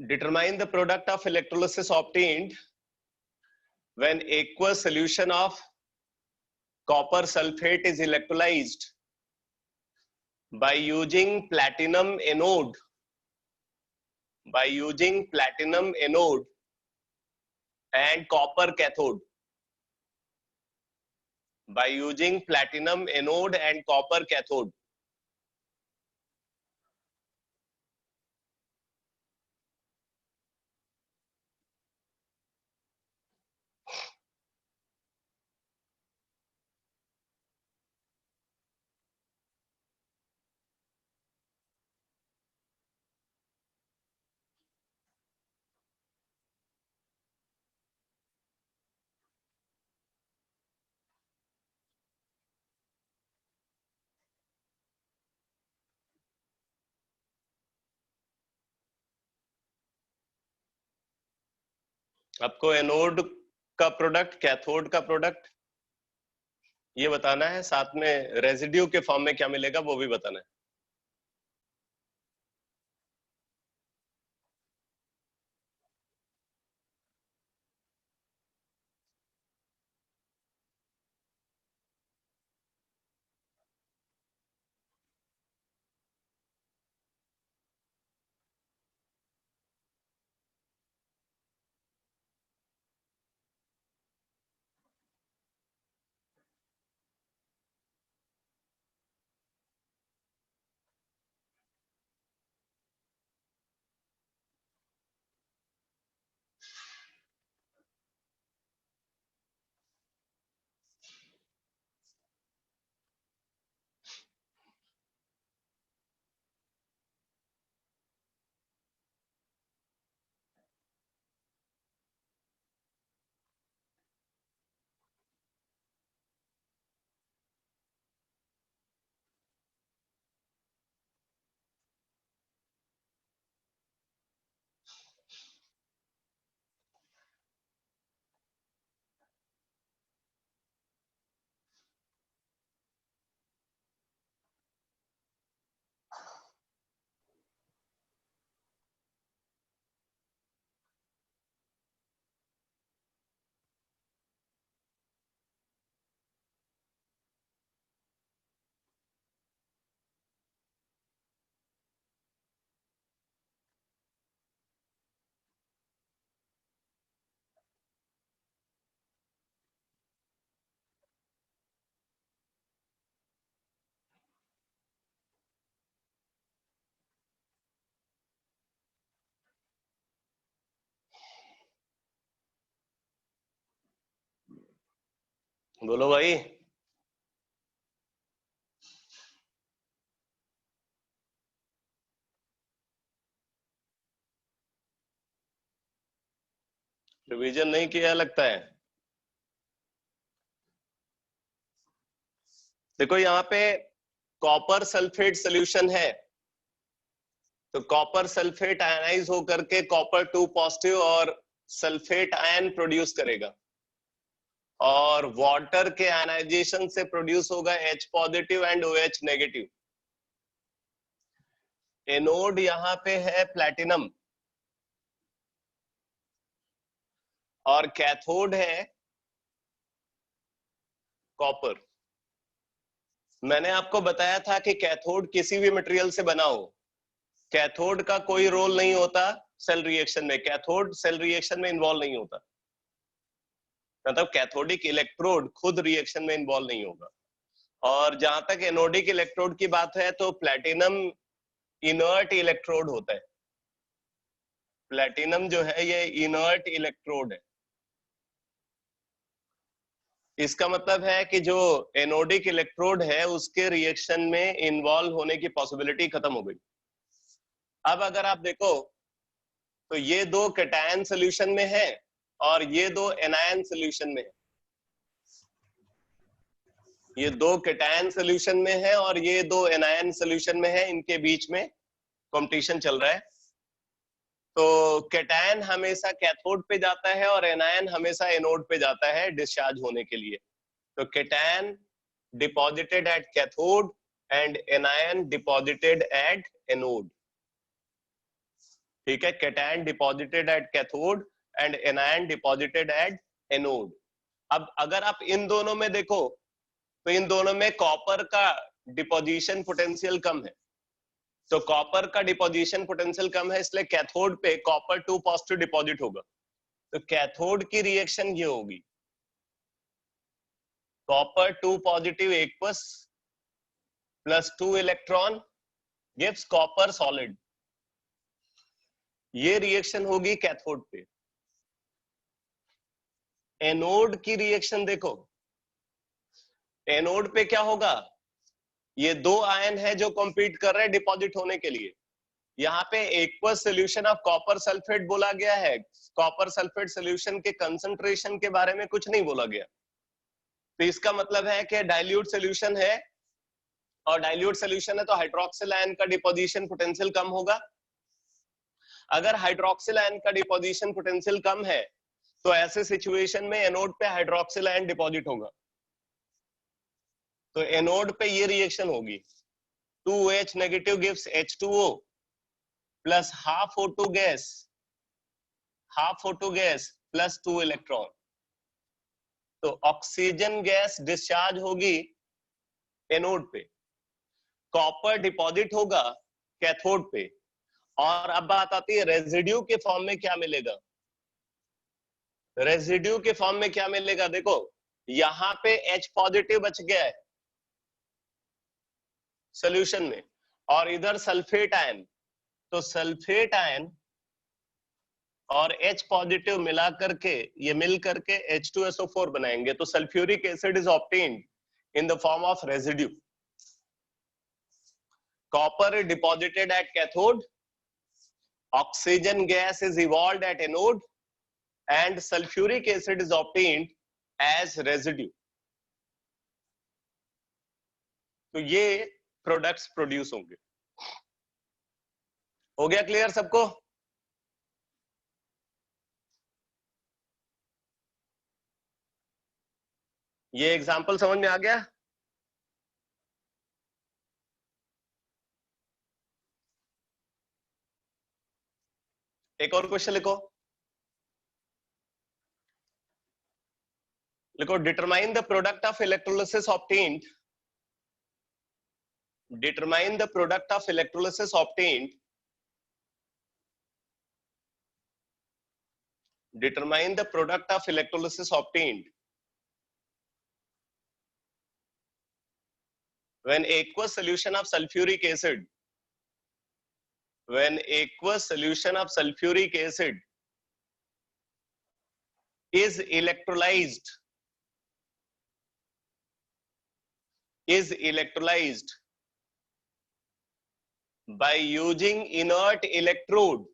Determine the product of electrolysis obtained when aqueous solution of copper sulfate is electrolyzed by using platinum anode. By using platinum anode and copper cathode. By using platinum anode and copper cathode. आपको anode का product, cathode का product ये बताना है, साथ में residue के form में क्या मिलेगा वो भी बताना है। बोलो भाई। रिवीजन नहीं किया लगता है। देखो यहाँ पे कॉपर सल्फेट सोल्यूशन है, तो कॉपर सल्फेट आयनाइज होकर के कॉपर 2 पॉजिटिव और सल्फेट आयन प्रोड्यूस करेगा, और वाटर के आयनाइजेशन से प्रोड्यूस होगा H positive and OH negative. Anode यहाँ पे है प्लैटिनम और कैथोड है कॉपर। मैंने आपको बताया था कि कैथोड किसी भी मटेरियल से बना हो, कैथोड का कोई रोल नहीं होता सेल रिएक्शन में, कैथोड सेल रिएक्शन में इन्वॉल्व नहीं होता, मतलब कैथोडिक इलेक्ट्रोड खुद रिएक्शन में इन्वॉल्व नहीं होगा। और जहां तक एनोडिक इलेक्ट्रोड की बात है तो प्लैटिनम इनर्ट इलेक्ट्रोड होता है। प्लैटिनम जो है ये इनर्ट इलेक्ट्रोड है। इसका मतलब है कि जो एनोडिक इलेक्ट्रोड है उसके रिएक्शन में इन्वॉल्व होने की पॉसिबिलिटी खत्म हो गई। अब अगर आप देखो तो ये दो कैटायन सॉल्यूशन में है और ये दो एनायन सॉल्यूशन में है। ये दो कैटायन सॉल्यूशन में है और ये दो एनायन सॉल्यूशन में है, इनके बीच में कंपटीशन चल रहा है। तो कैटायन हमेशा कैथोड पे जाता है और एनायन हमेशा एनोड पे जाता है डिस्चार्ज होने के लिए। तो cation deposited at cathode and anion deposited at anode. ठीक है, cation deposited at cathode and anion deposited at anode. अब अगर आप इन दोनों में देखो तो इन दोनों में कॉपर का डिपोजिशन पोटेंशियल कम है, तो कॉपर का डिपोजिशन पोटेंशियल कम है, इसलिए कैथोड पे कॉपर 2 पॉजिटिव डिपॉजिट होगा। तो कैथोड की रिएक्शन ये होगी, copper 2 positive aqueous plus 2 electron gives copper solid, ये रिएक्शन होगी कैथोड पे। एनोड की रिएक्शन देखो, एनोड पे क्या होगा, ये दो आयन है जो कॉम्पीट कर रहे हैं डिपॉजिट होने के लिए। यहाँ पे aqueous solution of copper sulphate बोला गया है, कॉपर सल्फेट सोल्यूशन के कंसंट्रेशन के बारे में कुछ नहीं बोला गया। तो इसका मतलब है कि डाइल्यूट सोल्यूशन है, और डाइल्यूट सोल्यूशन है तो हाइड्रोक्सिल आयन का डिपोजिशन पोटेंशियल कम होगा। अगर हाइड्रोक्सिल आयन का डिपोजिशन पोटेंशियल कम है तो ऐसे सिचुएशन में एनोड पे हाइड्रोक्सिल आयन डिपॉजिट होगा। तो एनोड पे ये रिएक्शन होगी, 2H negative gives H2O plus half O2 gas plus 2 electron. तो ऑक्सीजन गैस डिस्चार्ज होगी एनोड पे, कॉपर डिपॉजिट होगा कैथोड पे। और अब बात आती है रेजिड्यू के फॉर्म में क्या मिलेगा। रेजिड्यू के फॉर्म में क्या मिलेगा, देखो यहां पे H पॉजिटिव बच गया है सोल्यूशन में, और इधर सल्फेट आयन, तो सल्फेट आयन और H पॉजिटिव मिला करके, ये मिल करके H2SO4 बनाएंगे। तो sulphuric acid is obtained in the form of residue. Copper deposited at cathode, oxygen gas is evolved at anode, and sulfuric acid is obtained as residue। तो ये products produce होंगे। हो गया क्लियर सबको। ये एग्जांपल समझ में आ गया। एक और क्वेश्चन लिखो, determine the product of electrolysis obtained, determine the product of electrolysis obtained, determine the product of electrolysis obtained when aqueous solution of sulfuric acid, when aqueous solution of sulfuric acid is electrolyzed, by using inert electrode,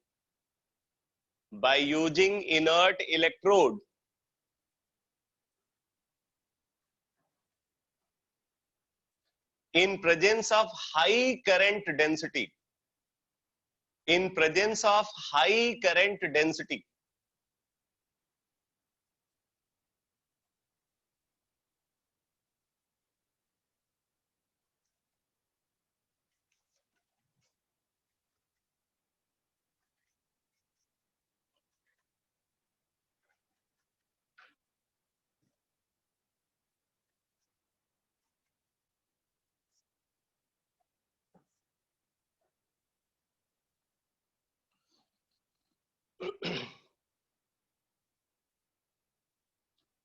in presence of high current density,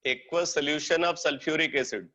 aqueous solution of sulfuric acid,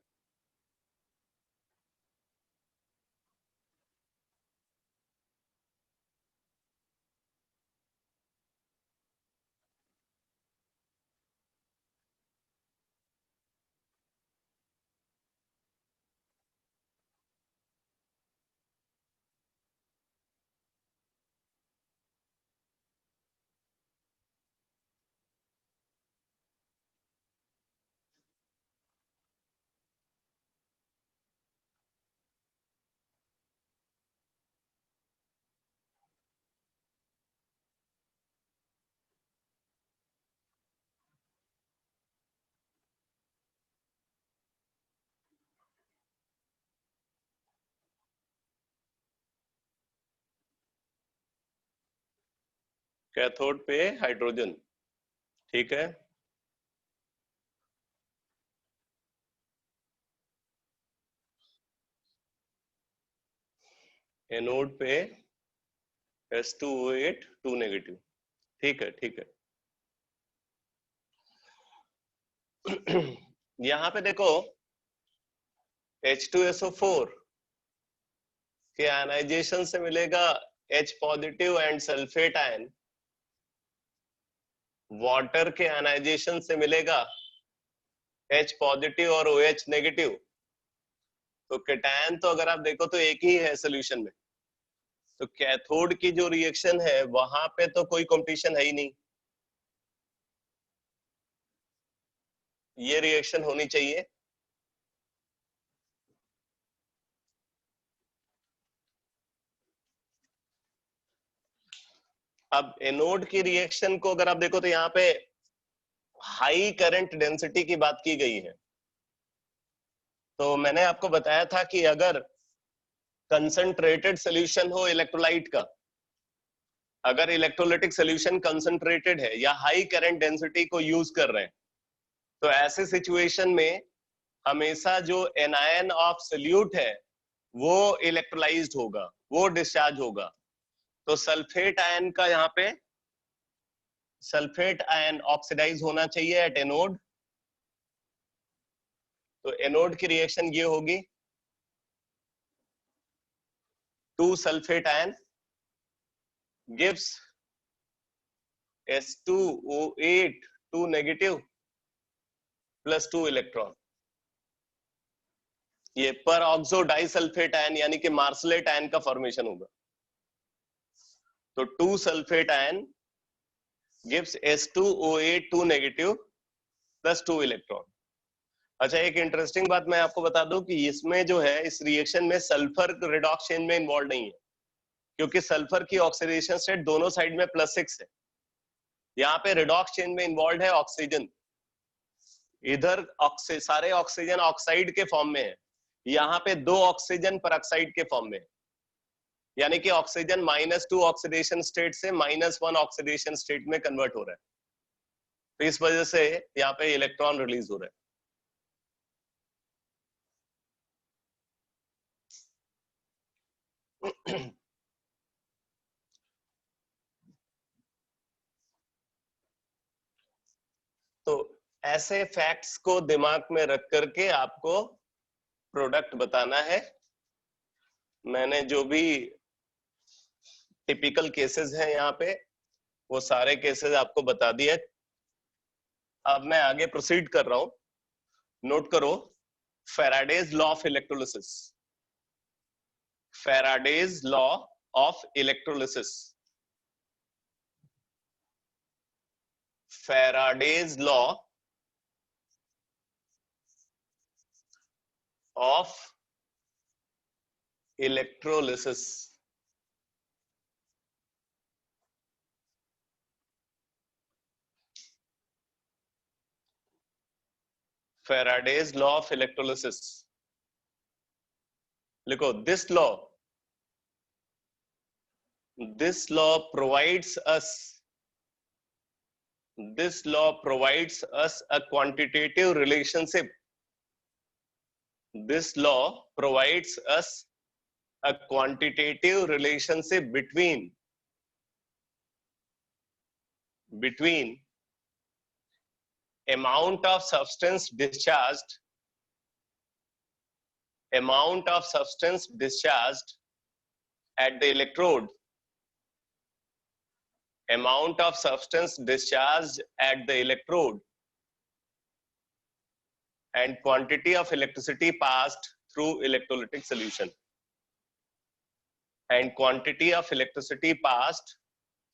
cathode पे hydrogen, ठीक है। Anode पे H2O8 2 negative, ठीक है ठीक है। यहाँ पे देखो H2SO4 के आयनाइजेशन से मिलेगा H positive and sulphate ion, water के आयनाइजेशन से मिलेगा H पॉजिटिव और OH नेगेटिव। तो कैटायन तो अगर आप देखो तो एक ही है सोल्यूशन में, तो कैथोड की जो रिएक्शन है वहां पे तो कोई कंपटीशन है ही नहीं, ये रिएक्शन होनी चाहिए। अब एनोड की रिएक्शन को अगर आप देखो तो यहाँ पे हाई करंट डेंसिटी की बात की गई है। तो मैंने आपको बताया था कि अगर कंसंट्रेटेड सोल्यूशन हो इलेक्ट्रोलाइट का, अगर इलेक्ट्रोलाइटिक सोल्यूशन कंसंट्रेटेड है या हाई करंट डेंसिटी को यूज कर रहे हैं, तो ऐसे सिचुएशन में हमेशा जो एनायन ऑफ सोल्यूट है वो इलेक्ट्रोलाइज्ड होगा, वो डिस्चार्ज होगा। तो सल्फेट आयन का यहाँ पे सल्फेट आयन ऑक्सीडाइज होना चाहिए एट एनोड। तो एनोड की रिएक्शन ये होगी, 2 sulphate ion gives H2O8 2 negative plus 2 electron. ये पर ऑक्सो डाइसल्फेट आयन यानी कि मार्सलेट आयन का फॉर्मेशन होगा। तो 2 sulphate ion gives H2O8 2 negative plus 2 electron. अच्छा, एक इंटरेस्टिंग बात मैं आपको बता दूं कि इसमें जो है इस रिएक्शन में सल्फर रिडॉक्स चेन में इन्वॉल्व नहीं है, क्योंकि सल्फर की ऑक्सीडेशन स्टेट दोनों साइड में +6 है। यहाँ पे रिडॉक्स चेन में इन्वॉल्व है ऑक्सीजन, इधर सारे ऑक्सीजन ऑक्साइड के फॉर्म में है, यहाँ पे 2 ऑक्सीजन परऑक्साइड के फॉर्म में है, यानी कि ऑक्सीजन -2 ऑक्सीडेशन स्टेट से -1 ऑक्सीडेशन स्टेट में कन्वर्ट हो रहा है। तो इस वजह से यहाँ पे इलेक्ट्रॉन रिलीज हो रहा है। तो ऐसे फैक्ट्स को दिमाग में रख करके आपको प्रोडक्ट बताना है। मैंने जो भी टिपिकल केसेस हैं यहाँ पे वो सारे केसेस आपको बता दिए। अब मैं आगे प्रोसीड कर रहा हूं, नोट करो Faraday's law of electrolysis. Faraday's law of electrolysis, Faraday's law of electrolysis. Faraday's law of electrolysis लिखो, this law provides us a quantitative relationship. This law provides us a quantitative relationship between amount of substance discharged at the electrode, amount of substance discharged at the electrode and quantity of electricity passed through electrolytic solution, and quantity of electricity passed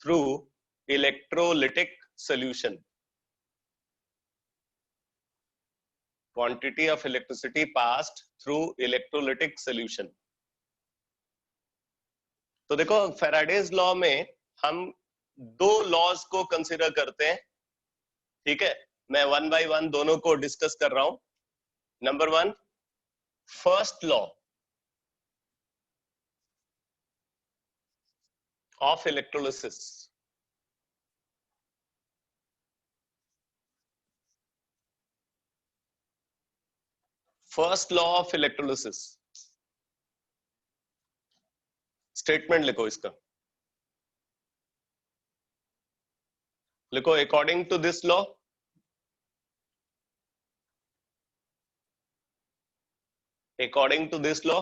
through electrolytic solution, quantity of electricity passed through electrolytic solution। तो देखो Faraday's law में हम 2 laws को consider करते हैं, ठीक है। मैं 1 बाय 1 दोनों को डिस्कस कर रहा हूं। Number 1, first law of electrolysis. First law of electrolysis, statement लिखो इसका, लिखो according to this law, according to this law,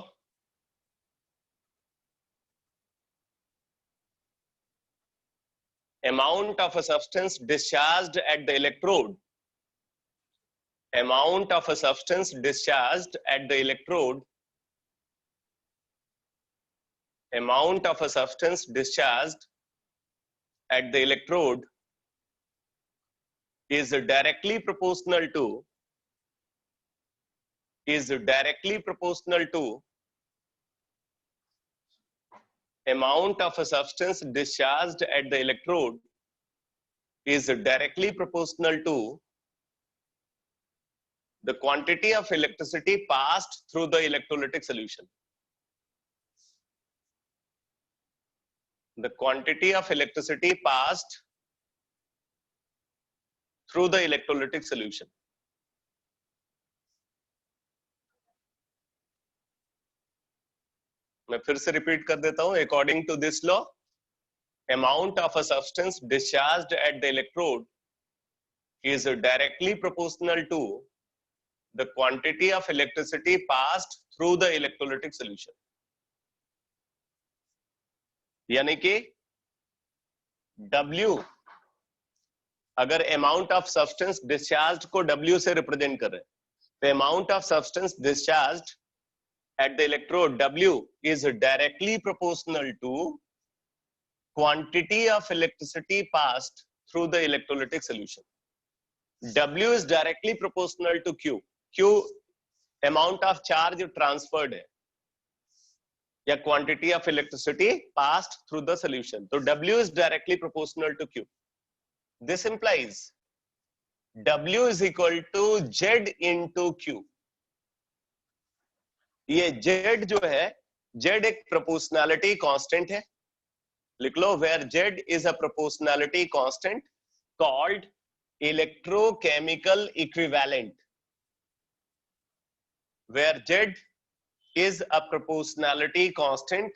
amount of a substance discharged at the electrode, amount of a substance discharged at the electrode, amount of a substance discharged at the electrode is directly proportional to amount of a substance discharged at the electrode is directly proportional to the quantity of electricity passed through the electrolytic solution. The quantity of electricity passed through the electrolytic solution. मैं फिर से repeat कर देता हूं, according to this law, amount of a substance discharged at the electrode is directly proportional to the quantity of electricity passed through the electrolytic solution. यानी कि W, अगर amount of substance discharged को W से represent कर रहे हैं, the amount of substance discharged at the electrode W is directly proportional to quantity of electricity passed through the electrolytic solution. W is directly proportional to Q. Q amount of charge transferred है या quantity of electricity passed through the solution. So W is directly proportional to Q. This implies W is equal to Z into Q. ये Z जो है, Z एक proportionality constant है, लिख लो, where Z is a proportionality constant called electrochemical equivalent. Where Z is a proportionality constant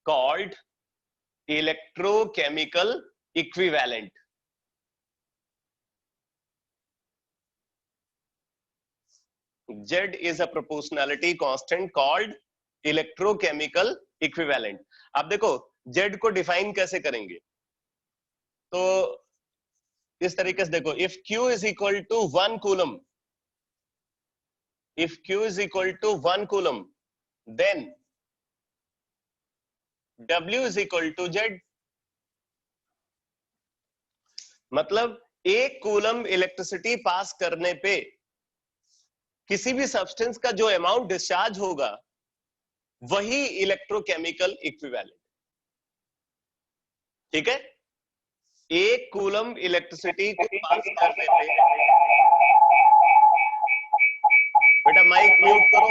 called electrochemical equivalent. Z is a proportionality constant called electrochemical equivalent. अब देखो Z को define कैसे करेंगे, तो इस तरीके से देखो, if Q is equal to 1 coulomb, if Q is equal to 1 coulomb, then W is equal to Z. मतलब 1 कूलम इलेक्ट्रिसिटी पास करने पे किसी भी सब्सटेंस का जो अमाउंट डिस्चार्ज होगा वही इलेक्ट्रोकेमिकल इक्विवेलेंट, ठीक है। 1 कूलम इलेक्ट्रिसिटी को पास करने पे, बेटा माइक म्यूट करो,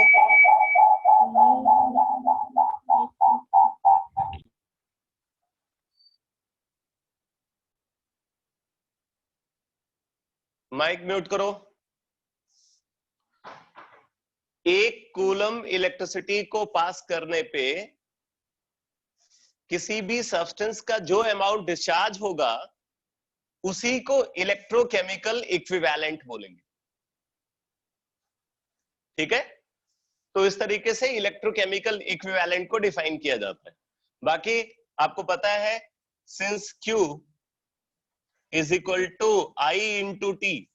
माइक म्यूट करो। 1 कूलम इलेक्ट्रिसिटी को पास करने पे किसी भी सब्सटेंस का जो अमाउंट डिस्चार्ज होगा उसी को इलेक्ट्रोकेमिकल इक्विवेलेंट बोलेंगे, ठीक है। तो इस तरीके से इलेक्ट्रोकेमिकल इक्विवेलेंट को डिफाइन किया जाता है। बाकी आपको पता है, since Q is equal to I into T,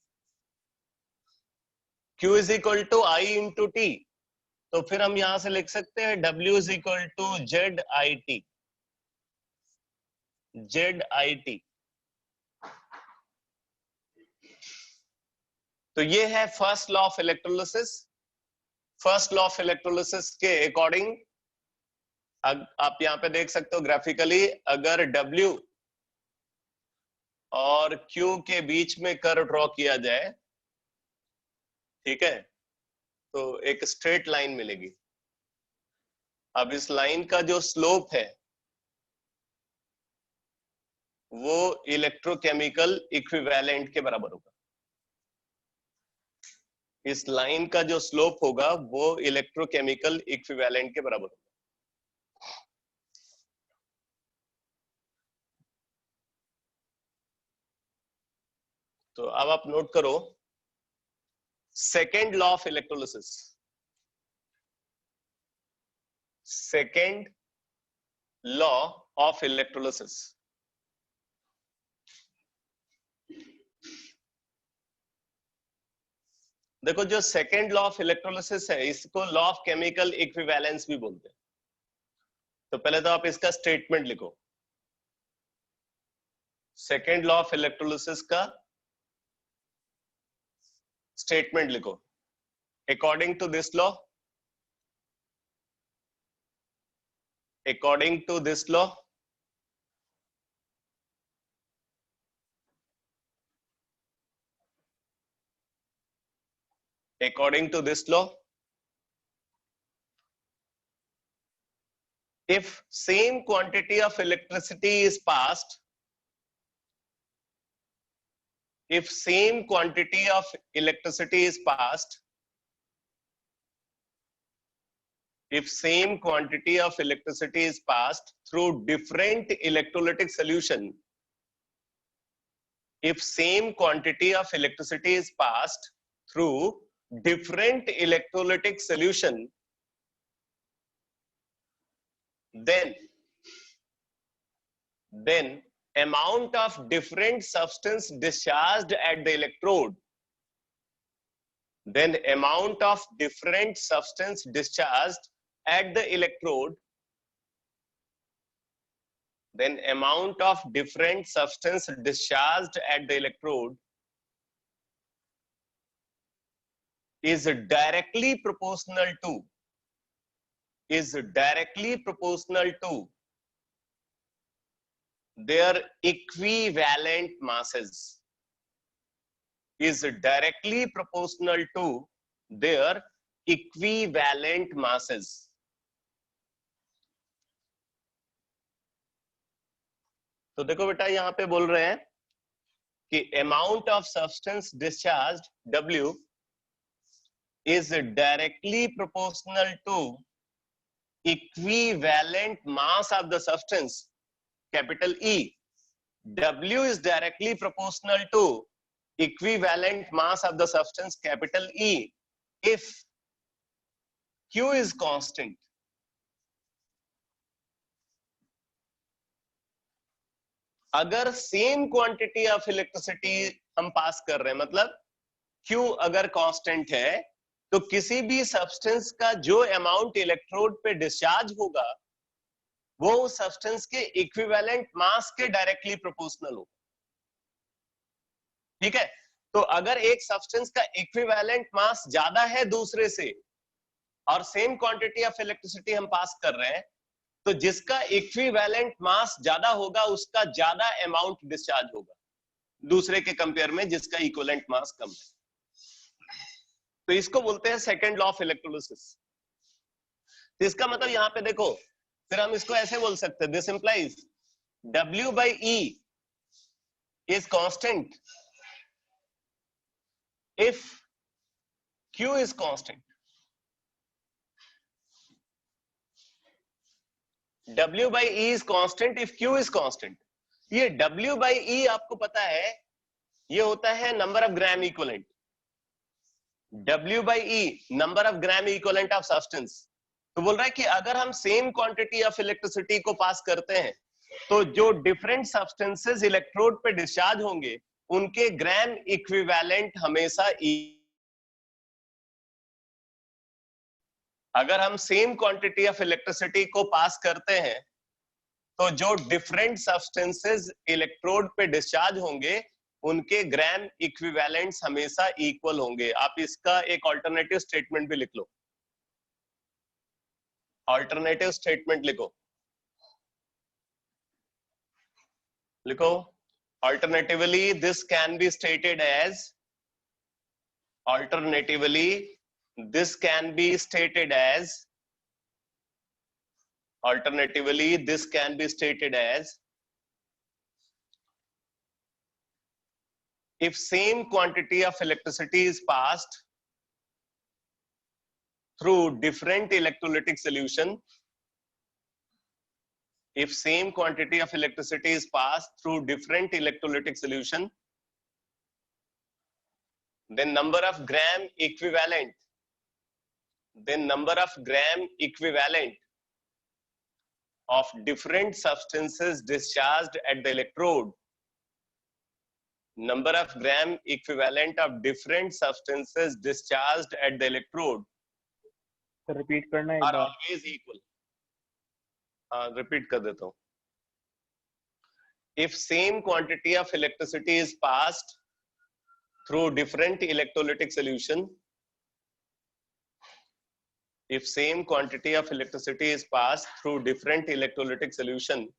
Q is equal to I into T, तो फिर हम यहां से लिख सकते हैं W is equal to ZIT, ZIT। तो ये है first law of electrolysis. First law of electrolysis के अकॉर्डिंग आप यहां पे देख सकते हो ग्राफिकली, अगर W और Q के बीच में कर्व ड्रॉ किया जाए, ठीक है, तो एक स्ट्रेट लाइन मिलेगी। अब इस लाइन का जो स्लोप है वो इलेक्ट्रोकेमिकल इक्विवेलेंट के बराबर होगा। इस लाइन का जो स्लोप होगा वो इलेक्ट्रोकेमिकल इक्विवेलेंट के बराबर होगा। तो अब आप नोट करो second law of electrolysis. Second law of electrolysis, देखो जो सेकेंड लॉ ऑफ इलेक्ट्रोलिसिस है इसको लॉ ऑफ केमिकल इक्विवेलेंस भी बोलते हैं। तो पहले तो आप इसका स्टेटमेंट लिखो। सेकेंड लॉ ऑफ इलेक्ट्रोलिसिस का स्टेटमेंट लिखो। According to this law, according to this law, according to this law, if same quantity of electricity is passed, if same quantity of electricity is passed, if same quantity of electricity is passed through different electrolytic solution, if same quantity of electricity is passed through different electrolytic solution, then amount of different substance discharged at the electrode, then amount of different substance discharged at the electrode, then amount of different substance discharged at the electrode is directly proportional to, is directly proportional to their equivalent masses, is directly proportional to their equivalent masses. तो देखो बेटा यहां पे बोल रहे हैं कि amount of substance discharged W is directly proportional to equivalent mass of the substance, capital E. W is directly proportional to equivalent mass of the substance, capital E, if Q is constant. अगर same quantity of electricity हम पास कर रहे हैं, मतलब Q अगर constant है, तो किसी भी सब्सटेंस का जो अमाउंट इलेक्ट्रोड पे डिस्चार्ज होगा वो उस सब्सटेंस के इक्विवेलेंट मास के डायरेक्टली प्रोपोर्शनल होगा। ठीक है, तो अगर एक सब्सटेंस का इक्विवेलेंट मास ज्यादा है दूसरे से और सेम क्वांटिटी ऑफ इलेक्ट्रिसिटी हम पास कर रहे हैं, तो जिसका इक्विवेलेंट मास ज्यादा होगा उसका ज्यादा अमाउंट डिस्चार्ज होगा दूसरे के कंपेयर में जिसका इक्विवेलेंट मास कम है। तो इसको बोलते हैं सेकंड लॉ ऑफ इलेक्ट्रोलिसिस। तो इसका मतलब यहां पे देखो, फिर हम इसको ऐसे बोल सकते हैं, this implies W by E is constant if Q is constant. W by E is constant if Q is constant. ये W by E आपको पता है ये होता है number of gram equivalent. W by E number of gram equivalent of substance. तो बोल रहा है कि अगर हम सेम क्वांटिटी ऑफ इलेक्ट्रिसिटी को पास करते हैं तो जो डिफरेंट सब्सटेंसेस इलेक्ट्रोड पे डिस्चार्ज होंगे उनके ग्राम इक्विवेलेंट हमेशा अगर हम सेम क्वांटिटी ऑफ इलेक्ट्रिसिटी को पास करते हैं तो जो डिफरेंट सब्सटेंसेस इलेक्ट्रोड पे डिस्चार्ज होंगे उनके ग्राम इक्विवेलेंट्स हमेशा इक्वल होंगे। आप इसका एक अल्टरनेटिव स्टेटमेंट भी लिख लो। अल्टरनेटिव स्टेटमेंट लिखो, लिखो alternatively this can be stated as, alternatively this can be stated as, alternatively this can be stated as, if same quantity of electricity is passed, through different electrolytic solution, if same quantity of electricity is passed through different electrolytic solution, then number of gram equivalent of different substances discharged at the electrode, number of gram equivalent of different substances discharged at the electrode repeat करना एक are bar. always equal. Repeat कर देता हूं. If same quantity of electricity is passed through different electrolytic solution, if same quantity of electricity is passed through different electrolytic solution,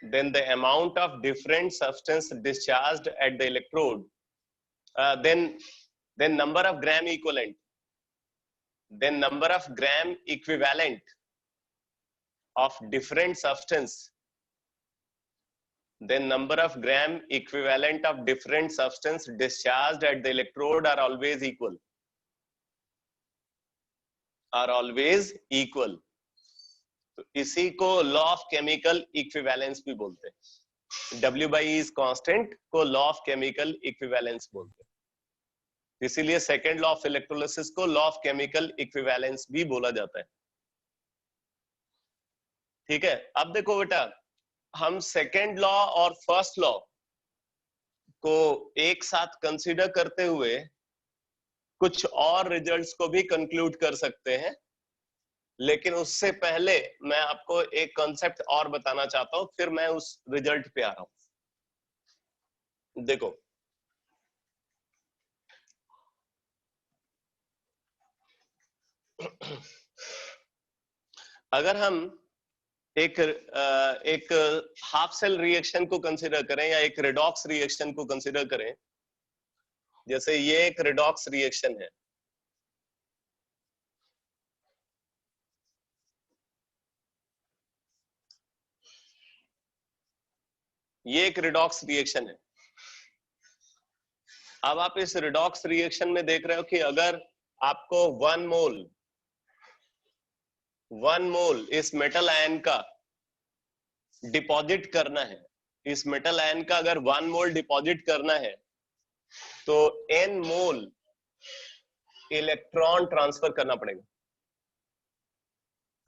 then the amount of different substance discharged at the electrode, then number of gram equivalent of different substance, then number of gram equivalent of different substance discharged at the electrode are always equal. तो इसी को law of chemical equivalence भी बोलते हैं. W/E is constant को law of chemical equivalence बोलते हैं. इसीलिए सेकेंड लॉ ऑफ इलेक्ट्रोलिसिस को लॉ ऑफ केमिकल इक्विवेलेंस भी बोला जाता है. ठीक है. अब देखो बेटा, हम सेकेंड लॉ और फर्स्ट लॉ को एक साथ कंसीडर करते हुए कुछ और रिजल्ट्स को भी कंक्लूड कर सकते हैं, लेकिन उससे पहले मैं आपको एक कॉन्सेप्ट और बताना चाहता हूं, फिर मैं उस रिजल्ट पे आ रहा हूं. देखो, अगर हम एक हाफ सेल रिएक्शन को कंसीडर करें या एक रेडॉक्स रिएक्शन को कंसीडर करें, जैसे ये एक रेडॉक्स रिएक्शन है. ये एक रिडॉक्स रिएक्शन है. अब आप इस रिडॉक्स रिएक्शन में देख रहे हो कि अगर आपको 1 मोल इस मेटल आयन का डिपॉजिट करना है, इस मेटल आयन का अगर 1 मोल डिपॉजिट करना है, तो n मोल इलेक्ट्रॉन ट्रांसफर करना पड़ेगा.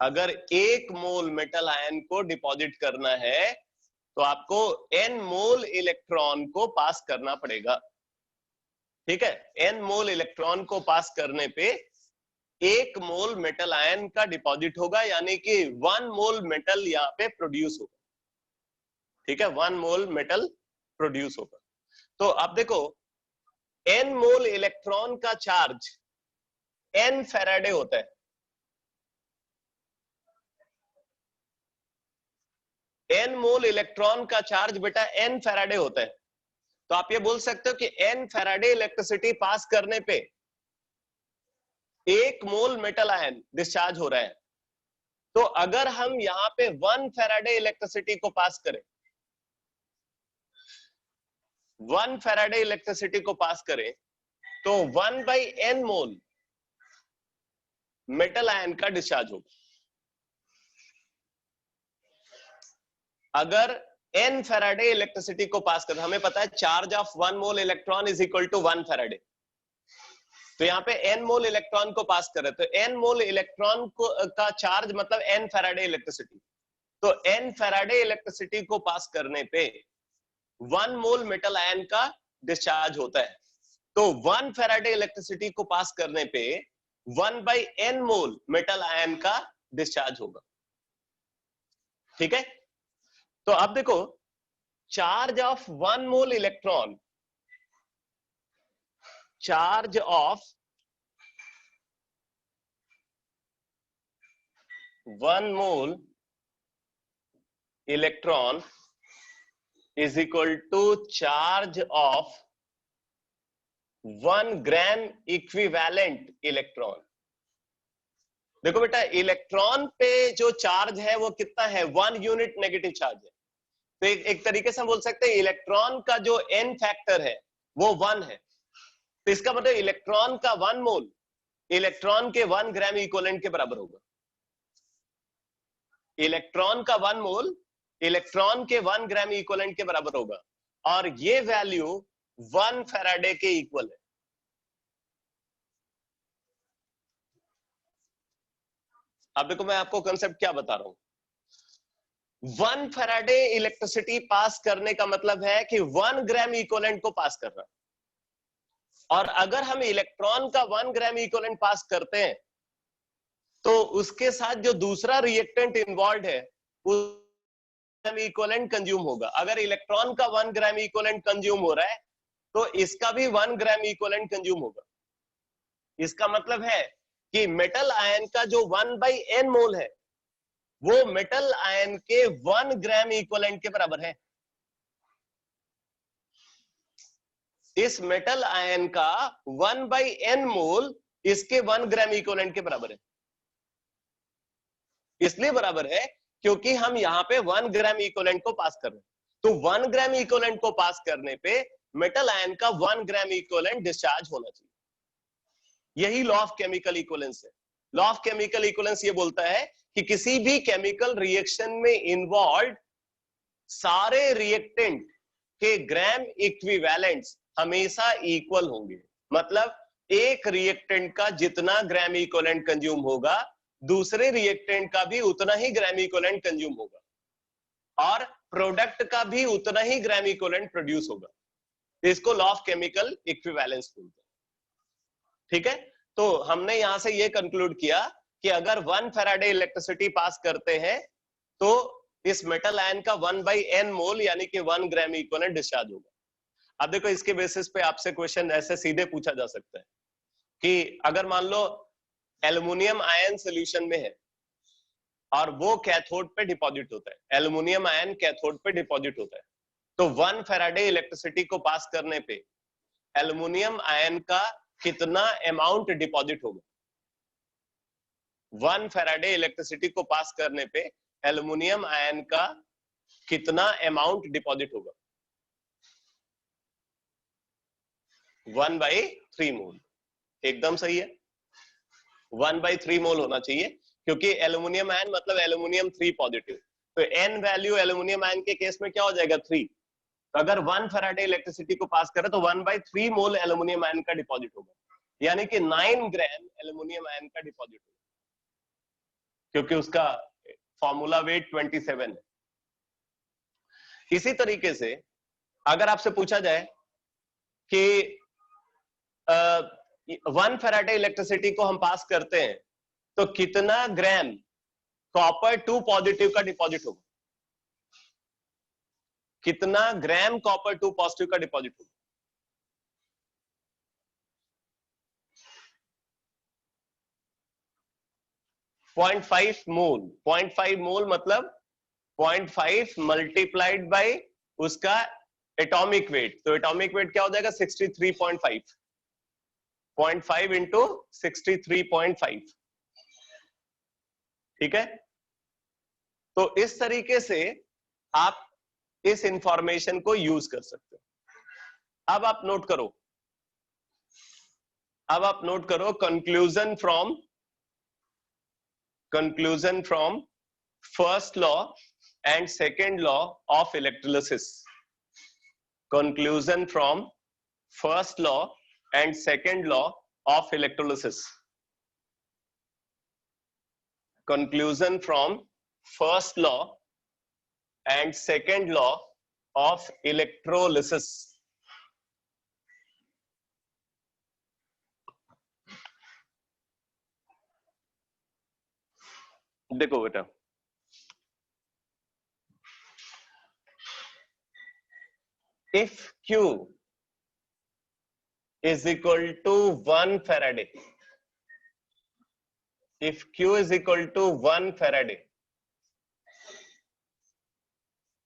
अगर 1 मोल मेटल आयन को डिपॉजिट करना है, तो आपको n मोल इलेक्ट्रॉन को पास करना पड़ेगा. ठीक है. n मोल इलेक्ट्रॉन को पास करने पे 1 मोल मेटल आयन का डिपॉजिट होगा, यानी कि 1 मोल मेटल यहाँ पे प्रोड्यूस होगा. ठीक है. 1 मोल मेटल प्रोड्यूस होगा. तो अब देखो, n मोल इलेक्ट्रॉन का चार्ज n फैराडे होता है. n मोल इलेक्ट्रॉन का चार्ज बेटा n फैराडे होता है. तो आप ये बोल सकते हो कि n फैराडे इलेक्ट्रिसिटी पास करने पे 1 मोल मेटल आयन डिस्चार्ज हो रहा है. तो अगर हम यहाँ पे 1 फैराडे इलेक्ट्रिसिटी को पास करें, 1 फैराडे इलेक्ट्रिसिटी को पास करें, तो 1/n मोल मेटल आयन का डिस्चार्ज होगा. अगर n फैराडे इलेक्ट्रिसिटी को पास कर, हमें पता है charge of 1 mole electron is equal to 1 faraday. तो यहाँ पे n मोल इलेक्ट्रॉन को पास कर रहे, तो n मोल इलेक्ट्रॉन को का चार्ज मतलब n फैराडे इलेक्ट्रिसिटी. तो n फैराडे इलेक्ट्रिसिटी को पास करने पे 1 मोल मेटल आयन का डिस्चार्ज होता है. तो 1 फैराडे इलेक्ट्रिसिटी को पास करने पे 1/n मोल मेटल आयन का डिस्चार्ज होगा. ठीक है. तो अब देखो, charge of 1 mole electron, charge of 1 mole electron is equal to charge of 1 gram equivalent electron. देखो बेटा, इलेक्ट्रॉन पे जो चार्ज है वो कितना है? 1 यूनिट नेगेटिव चार्ज है. तो एक तरीके से हम बोल सकते हैं इलेक्ट्रॉन का जो n फैक्टर है वो 1 है. तो इसका मतलब इलेक्ट्रॉन का 1 मोल इलेक्ट्रॉन के 1 ग्राम इक्विवेलेंट के बराबर होगा। इलेक्ट्रॉन का 1 मोल इलेक्ट्रॉन के 1 ग्राम इक्विवेलेंट के बराबर होगा, और ये वैल्यू 1 फैराडे के इक्वल है। अब देखो मैं आपको कंसेप्ट क्या बता रहा हूं। 1 फैराडे इलेक्ट्रिसिटी पास करने का मतलब है कि 1 ग्राम इक्विवेलेंट को पास कर रहा है, और अगर हम इलेक्ट्रॉन का 1 ग्राम इक्विवेलेंट पास करते हैं तो उसके साथ जो दूसरा रिएक्टेंट इन्वॉल्व है उस ग्राम इक्विवेलेंट कंज्यूम होगा। अगर इलेक्ट्रॉन का 1 ग्राम इक्विवेलेंट कंज्यूम हो रहा है तो इसका भी 1 ग्राम इक्विवेलेंट कंज्यूम होगा। इसका मतलब है कि मेटल आयन का जो 1/n मोल है वो मेटल आयन के 1 ग्राम इक्विवेलेंट के बराबर है। इस मेटल आयन का 1/n मोल इसके 1 ग्राम इक्विवेलेंट के बराबर है। इसलिए बराबर है क्योंकि हम यहां पे 1 ग्राम इक्विवेलेंट को पास कर रहे हैं। तो 1 ग्राम इक्विवेलेंट को पास करने पे मेटल आयन का 1 ग्राम इक्विवेलेंट डिस्चार्ज होना चाहिए। यही लॉ ऑफ केमिकल इक्विवेलेंस है। लॉ ऑफ केमिकल इक्विवेलेंस ये बोलता है कि किसी भी केमिकल रिएक्शन में इन्वॉल्व सारे रिएक्टेंट के ग्राम इक्विवेलेंट्स हमेशा इक्वल होंगे। मतलब एक रिएक्टेंट का जितना ग्राम इक्विवेलेंट कंज्यूम होगा दूसरे रिएक्टेंट का भी उतना ही ग्राम इक्विवेलेंट कंज्यूम होगा, और प्रोडक्ट का भी उतना ही ग्राम इक्विवेलेंट प्रोड्यूस होगा। इसको लॉ ऑफ केमिकल इक्विवेलेंस बोलते हैं। ठीक है, तो हमने यहां से ये कंक्लूड किया कि अगर 1 फैराडे इलेक्ट्रिसिटी पास करते हैं तो इस मेटल आयन का 1/n मोल यानी कि 1 ग्राम इक्विवेलेंट डिस्चार्ज होगा। अब देखो इसके बेसिस पे आपसे क्वेश्चन ऐसे सीधे पूछा जा सकता है कि अगर मान लो एल्युमिनियम आयन सॉल्यूशन में है और वो कैथोड पे डिपॉजिट होता है, एल्युमिनियम आयन कैथोड पे डिपॉजिट होता है, तो 1 फैराडे इलेक्ट्रिसिटी को पास करने पे एल्युमिनियम आयन का कितना अमाउंट डिपॉजिट होगा? 1 फैराडे इलेक्ट्रिसिटी को पास करने पे एल्युमिनियम आयन का कितना अमाउंट डिपॉजिट होगा? 1/3 मोल। एकदम सही है, 1/3 मोल होना चाहिए, क्योंकि एल्युमिनियम आयन मतलब एल्युमिनियम 3 पॉजिटिव। तो n वैल्यू एल्युमिनियम आयन के केस में क्या हो जाएगा? 3। तो अगर 1 फैराडे इलेक्ट्रिसिटी को पास करे तो 1/3 मोल एल्युमिनियम आयन का डिपॉजिट होगा, यानी कि 9 ग्राम एल्युमिनियम आयन का डिपॉजिट होगा, क्योंकि उसका फॉर्मूला वेट 27 है। इसी तरीके से अगर आपसे पूछा जाए कि 1 फैराडे इलेक्ट्रिसिटी को हम पास करते हैं तो कितना ग्राम कॉपर 2 पॉजिटिव का डिपॉजिट होगा? कितना ग्राम कॉपर 2 पॉजिटिव का डिपॉजिट होगा? 0.5 मोल। 0.5 मोल मतलब 0.5 मल्टीप्लाइड बाय उसका एटॉमिक वेट। तो एटॉमिक वेट क्या हो जाएगा? 63.5। 0.5 इंटू 63.5। ठीक है, तो इस तरीके से आप इस इंफॉर्मेशन को यूज कर सकते हो। अब आप नोट करो, conclusion from first law and second law of electrolysis. Conclusion from first law and second law of electrolysis. Conclusion from first law and second law of electrolysis. देखो बेटा, if Q is equal to 1 Faraday, if Q is equal to 1 Faraday,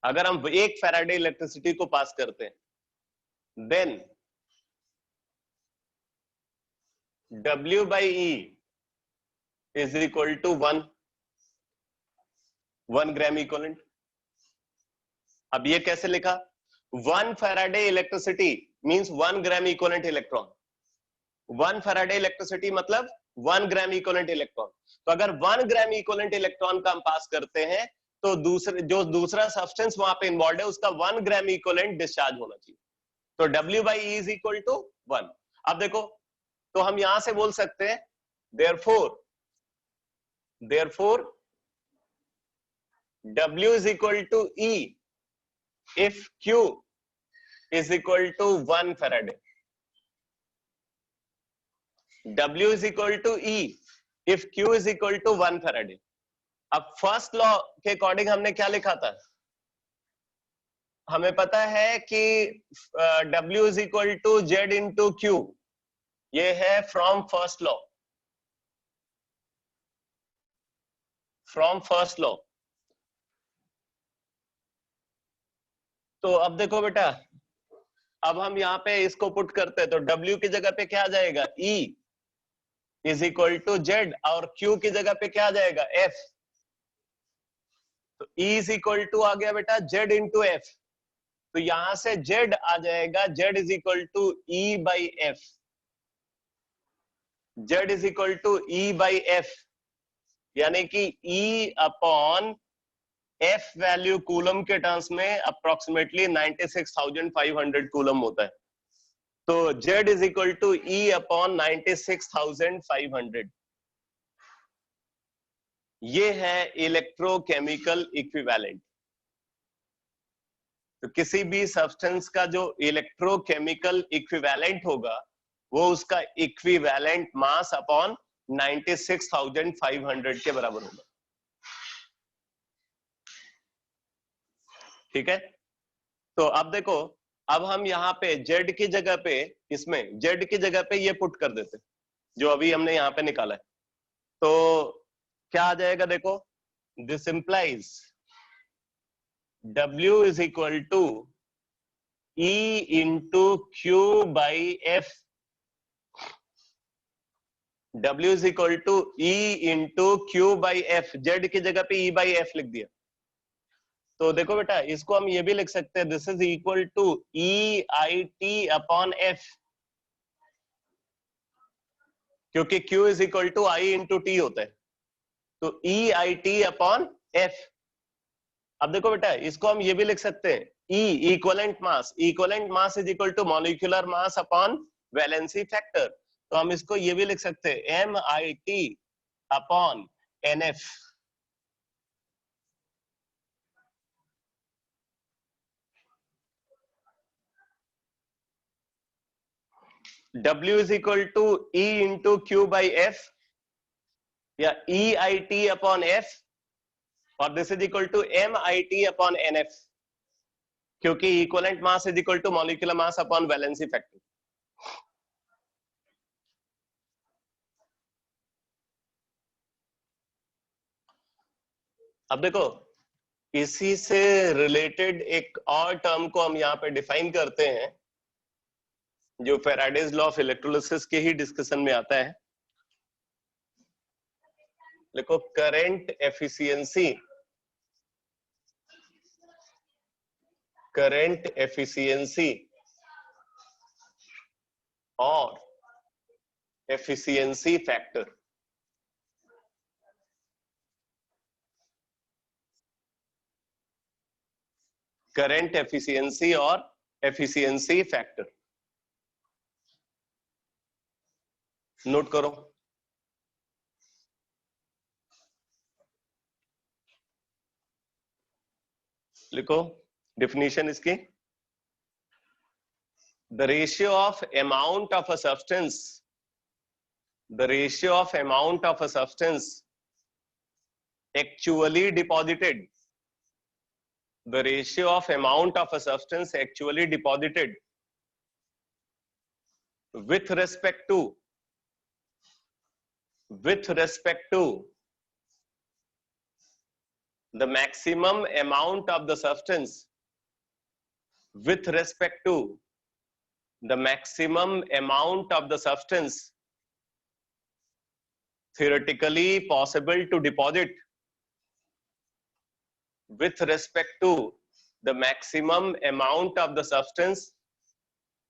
अगर हम 1 Faraday electricity को पास करते हैं, then W by E is equal to 1 gram equivalent. अब ये कैसे लिखा? 1 Faraday electricity means 1 gram equivalent electron. 1 Faraday electricity मतलब 1 ग्राम इक्विवेलेंट इलेक्ट्रॉन। तो अगर 1 ग्राम इक्विवेलेंट इलेक्ट्रॉन का हम पास करते हैं तो दूसरा सब्सटेंस वहां पे इन्वॉल्व है उसका 1 ग्राम इक्विवेलेंट डिस्चार्ज होना चाहिए। तो W by E is equal to 1। अब देखो, तो हम यहां से बोल सकते हैं therefore W is equal to E if Q is equal to 1 Faraday। W is equal to E if Q is equal to 1 Faraday। अब फर्स्ट लॉ के अकॉर्डिंग हमने क्या लिखा था? हमें पता है कि W is equal to Z into Q, ये है from first law, from first law. तो अब देखो बेटा, अब हम यहाँ पे इसको पुट करते हैं तो W की जगह पे क्या आ जाएगा? E is equal to Z, और Q की जगह पे क्या आ जाएगा? F। तो E इज इक्वल टू आ गया बेटा Z इंटू F। तो यहां से Z आ जाएगा Z is equal to E by F। Z is equal to E by F, यानी कि E upon F value coulomb के टर्म्स में अप्रोक्सीमेटली 96,500 कूलम होता है। तो Z is equal to E upon 96,500। ये है इलेक्ट्रोकेमिकल इक्विवेलेंट। तो किसी भी सब्सटेंस का जो इलेक्ट्रोकेमिकल इक्विवेलेंट होगा वो उसका इक्विवेलेंट मास अपॉन 96,500 के बराबर होगा। ठीक है, तो अब देखो, अब हम यहाँ पे Z की जगह पे, इसमें Z की जगह पे ये पुट कर देते जो अभी हमने यहाँ पे निकाला है। तो क्या आ जाएगा? देखो, this implies W is equal to E into Q by F। W is equal to E into Q by F। Z की जगह पे E by F लिख दिया। तो देखो बेटा, इसको हम ये भी लिख सकते हैं, this is equal to EIT upon F, क्योंकि Q is equal to I into T होता है। तो EIT अपॉन F। अब देखो बेटा, इसको हम ये भी लिख सकते हैं, E equivalent mass is equal to molecular mass upon valency factor. तो हम इसको ये भी लिख सकते हैं MIT upon NF। W is equal to E into Q by F या EIT अपॉन F, और this is equal to MIT upon NF, क्योंकि equivalent mass is equal to molecular mass upon valency factor. अब देखो, इसी से related एक और term को हम यहाँ पे डिफाइन करते हैं जो फैराडेज लॉ ऑफ इलेक्ट्रोलिसिस के ही डिस्कशन में आता है। देखो, करंट एफिशिएंसी और एफिशिएंसी फैक्टर। करंट एफिशिएंसी और एफिशिएंसी फैक्टर नोट करो। लिखो डेफिनेशन इसकी, the ratio of amount of a substance actually deposited with respect to the maximum amount of the substance with respect to the maximum amount of the substance theoretically possible to deposit with respect to the maximum amount of the substance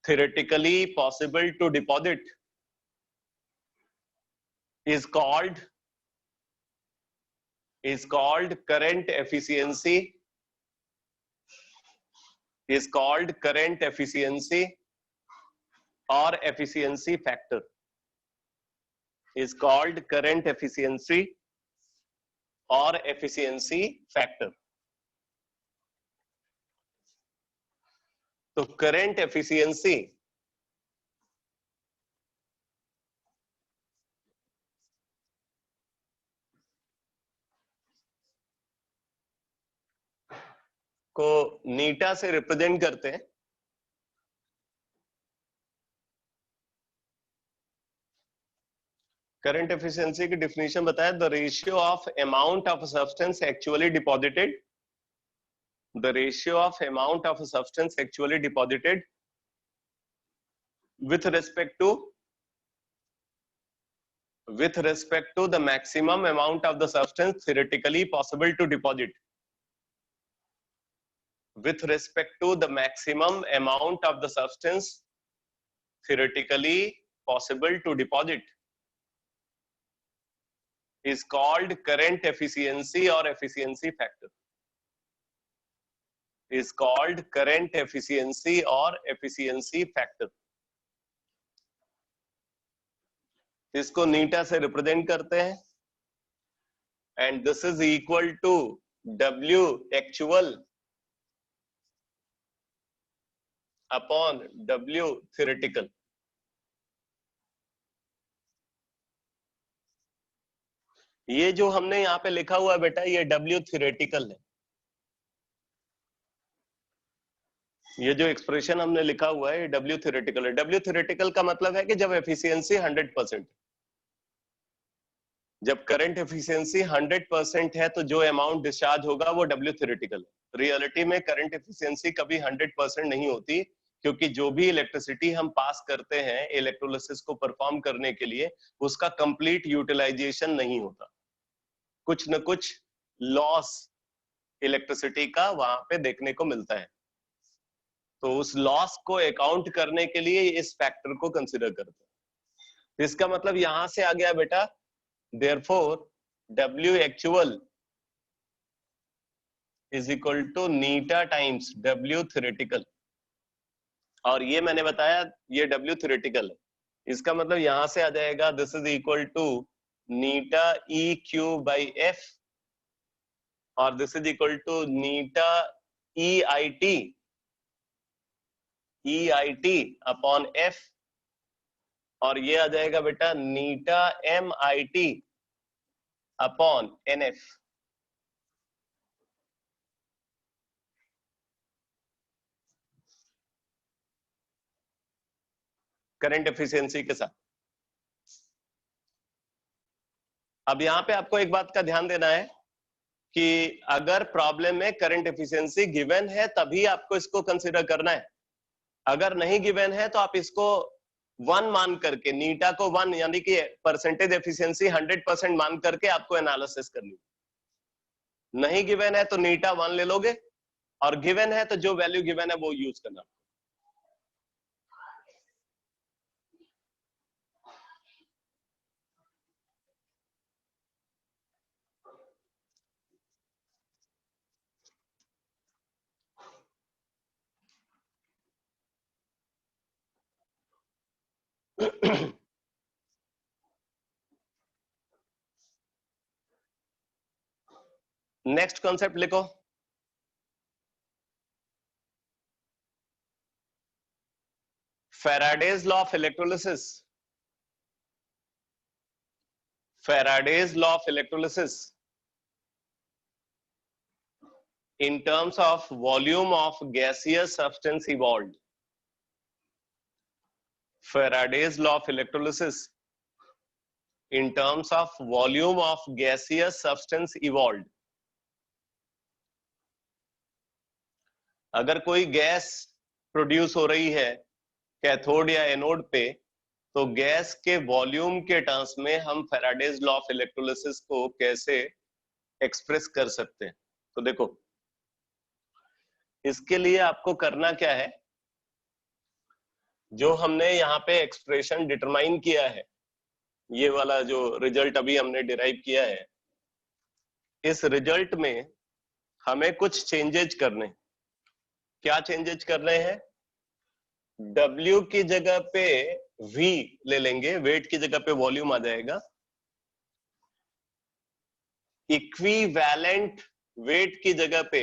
theoretically possible to deposit is called current efficiency, is called current efficiency or efficiency factor, is called current efficiency or efficiency factor. तो current efficiency को नीटा से represent करते हैं। Current efficiency की definition बताया, the ratio of amount of substance actually deposited, the ratio of amount of substance actually deposited with respect to the maximum amount of the substance theoretically possible to deposit, with respect to the maximum amount of the substance theoretically possible to deposit, is called current efficiency or efficiency factor, is called current efficiency or efficiency factor. इसको नीटा से represent करते हैं, and this is equal to W actual upon W theoretical. ये जो हमने यहाँ पे लिखा हुआ है बेटा, ये W थ्योरेटिकल है। ये जो एक्सप्रेशन हमने लिखा हुआ है ये W थ्योरेटिकल है। W थ्योरेटिकल का मतलब है कि जब एफिशिएंसी 100%, जब करंट एफिशिएंसी 100% है तो जो अमाउंट डिस्चार्ज होगा वो W थ्योरेटिकल है। रियलिटी में करंट एफिशिएंसी कभी 100% नहीं होती, क्योंकि जो भी इलेक्ट्रिसिटी हम पास करते हैं इलेक्ट्रोलिसिस को परफॉर्म करने के लिए, उसका कंप्लीट यूटिलाइजेशन नहीं होता, कुछ न कुछ लॉस इलेक्ट्रिसिटी का वहां पे देखने को मिलता है। तो उस लॉस को अकाउंट करने के लिए इस फैक्टर को कंसीडर करते हैं। इसका मतलब यहां से आ गया बेटा, therefore W actual is equal to Neeta times W theoretical, और ये मैंने बताया ये W theoretical है। इसका मतलब यहां से आ जाएगा this is equal to eta EQ by F, और this is equal to eta EIT upon F, और ये आ जाएगा बेटा eta MIT upon NF। Current efficiency के साथ। अब यहां पे आपको एक बात का ध्यान देना है कि अगर प्रॉब्लम में करंट एफिशिएंसी गिवन है तभी आपको इसको कंसीडर करना है। अगर नहीं गिवन है तो आप इसको 1 मान करके, नीटा को 1 यानी कि परसेंटेज एफिशिएंसी 100% मान करके आपको एनालिसिस करनी। नहीं गिवन है तो नीटा 1 ले लोगे, और गिवन है तो जो वैल्यू गिवन है वो यूज करना। नेक्स्ट कॉन्सेप्ट लिखो, Faraday's law of electrolysis. Faraday's law of electrolysis in terms of volume of gaseous substance evolved. Faraday's law of electrolysis in terms of volume of gaseous substance evolved. अगर कोई gas produce हो रही है cathode या anode पे, तो gas के volume के टर्म्स में हम फैराडेज लॉ ऑफ इलेक्ट्रोलिसिस को कैसे एक्सप्रेस कर सकते हैं। तो देखो, इसके लिए आपको करना क्या है, जो हमने यहाँ पे एक्सप्रेशन डिटरमाइन किया है ये वाला जो रिजल्ट अभी हमने डिराइव किया है, इस रिजल्ट में हमें कुछ चेंजेज करने। क्या चेंजेज करने हैं? W की जगह पे V ले लेंगे, वेट की जगह पे वॉल्यूम आ जाएगा। इक्विवेलेंट वेट की जगह पे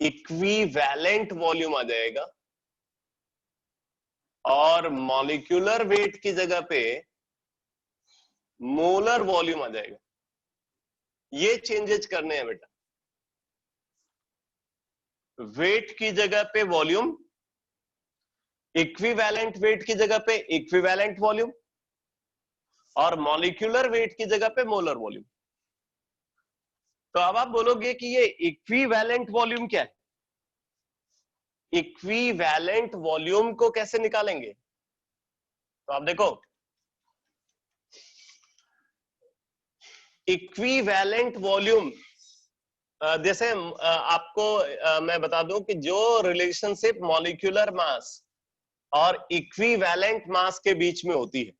इक्विवेलेंट वॉल्यूम आ जाएगा, और मॉलिक्यूलर वेट की जगह पे मोलर वॉल्यूम आ जाएगा। ये चेंजेज करने हैं बेटा। वेट की जगह पे वॉल्यूम, इक्विवेलेंट वेट की जगह पे इक्विवेलेंट वॉल्यूम, और मॉलिक्यूलर वेट की जगह पे मोलर वॉल्यूम। तो अब आप बोलोगे कि ये इक्विवेलेंट वॉल्यूम क्या है? इक्विवेलेंट वॉल्यूम को कैसे निकालेंगे? तो आप देखो, इक्विवेलेंट वॉल्यूम, जैसे आपको मैं बता दूं कि जो रिलेशनशिप मॉलिक्यूलर मास और इक्विवेलेंट मास के बीच में होती है,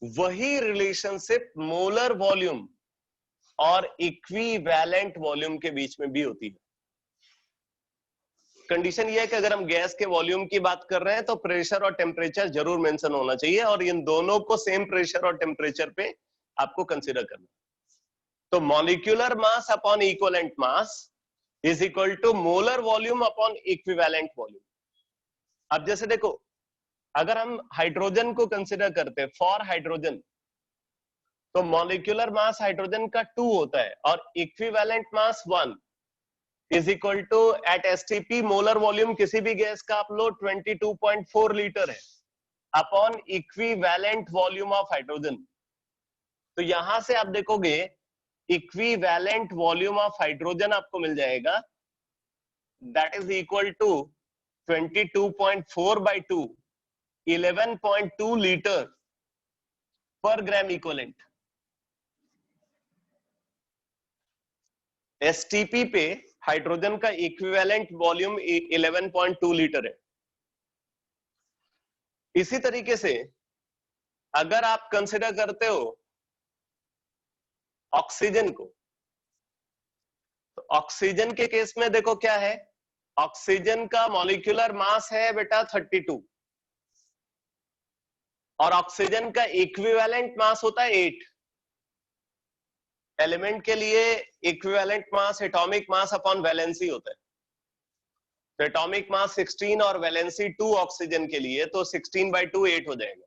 वही रिलेशनशिप मोलर वॉल्यूम और इक्विवेलेंट वॉल्यूम के बीच में भी होती है। कंडीशन ये है कि अगर हम गैस के वॉल्यूम की बात कर रहे हैं तो प्रेशर और टेम्परेचर जरूर मेंशन होना चाहिए, और इन दोनों को सेम प्रेशर और टेम्परेचर पे आपको कंसीडर करना। तो molecular mass upon equivalent mass is equal to molar volume upon equivalent volume. अब जैसे देखो, अगर हम हाइड्रोजन को कंसीडर करते हैं, फॉर हाइड्रोजन, तो मॉलिक्यूलर मास हाइड्रोजन का 2 होता है और equivalent mass 1 is equal to, at STP molar volume किसी भी गैस का आप लो 22.4 लीटर है, upon equivalent volume of hydrogen. तो यहां से आप देखोगे इक्विवेलेंट वॉल्यूम ऑफ हाइड्रोजन आपको मिल जाएगा, that is equal to 22.4 by 2, 11.2 litre पर ग्राम इक्विवेलेंट। एसटीपी पे हाइड्रोजन का इक्विवेलेंट वॉल्यूम 11.2 लीटर है। इसी तरीके से अगर आप कंसिडर करते हो ऑक्सीजन को, तो ऑक्सीजन के केस में देखो क्या है, ऑक्सीजन का मॉलिक्यूलर मास है बेटा 32, और ऑक्सीजन का इक्विवेलेंट मास होता है 8। एलिमेंट के लिए equivalent mass atomic mass upon valency होता है। तो एटॉमिक मास 16 और वैलेंसी 2 ऑक्सीजन के लिए, तो 16 by 2 8 हो जाएगा।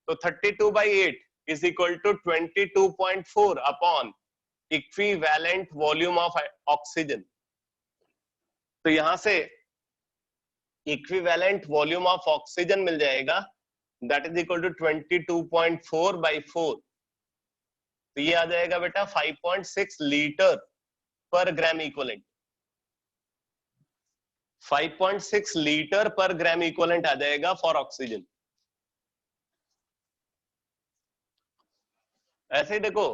तो 32 by 8 is equal to 22.4 upon equivalent volume of oxygen. तो यहां से इक्विवेलेंट वॉल्यूम ऑफ ऑक्सीजन मिल जाएगा, that is equal to 22.4 by 4। तो ये आ जाएगा बेटा 5.6 लीटर पर ग्राम इक्विवेलेंट। 5.6 लीटर पर ग्राम इक्विवेलेंट आ जाएगा फॉर ऑक्सीजन। ऐसे ही देखो,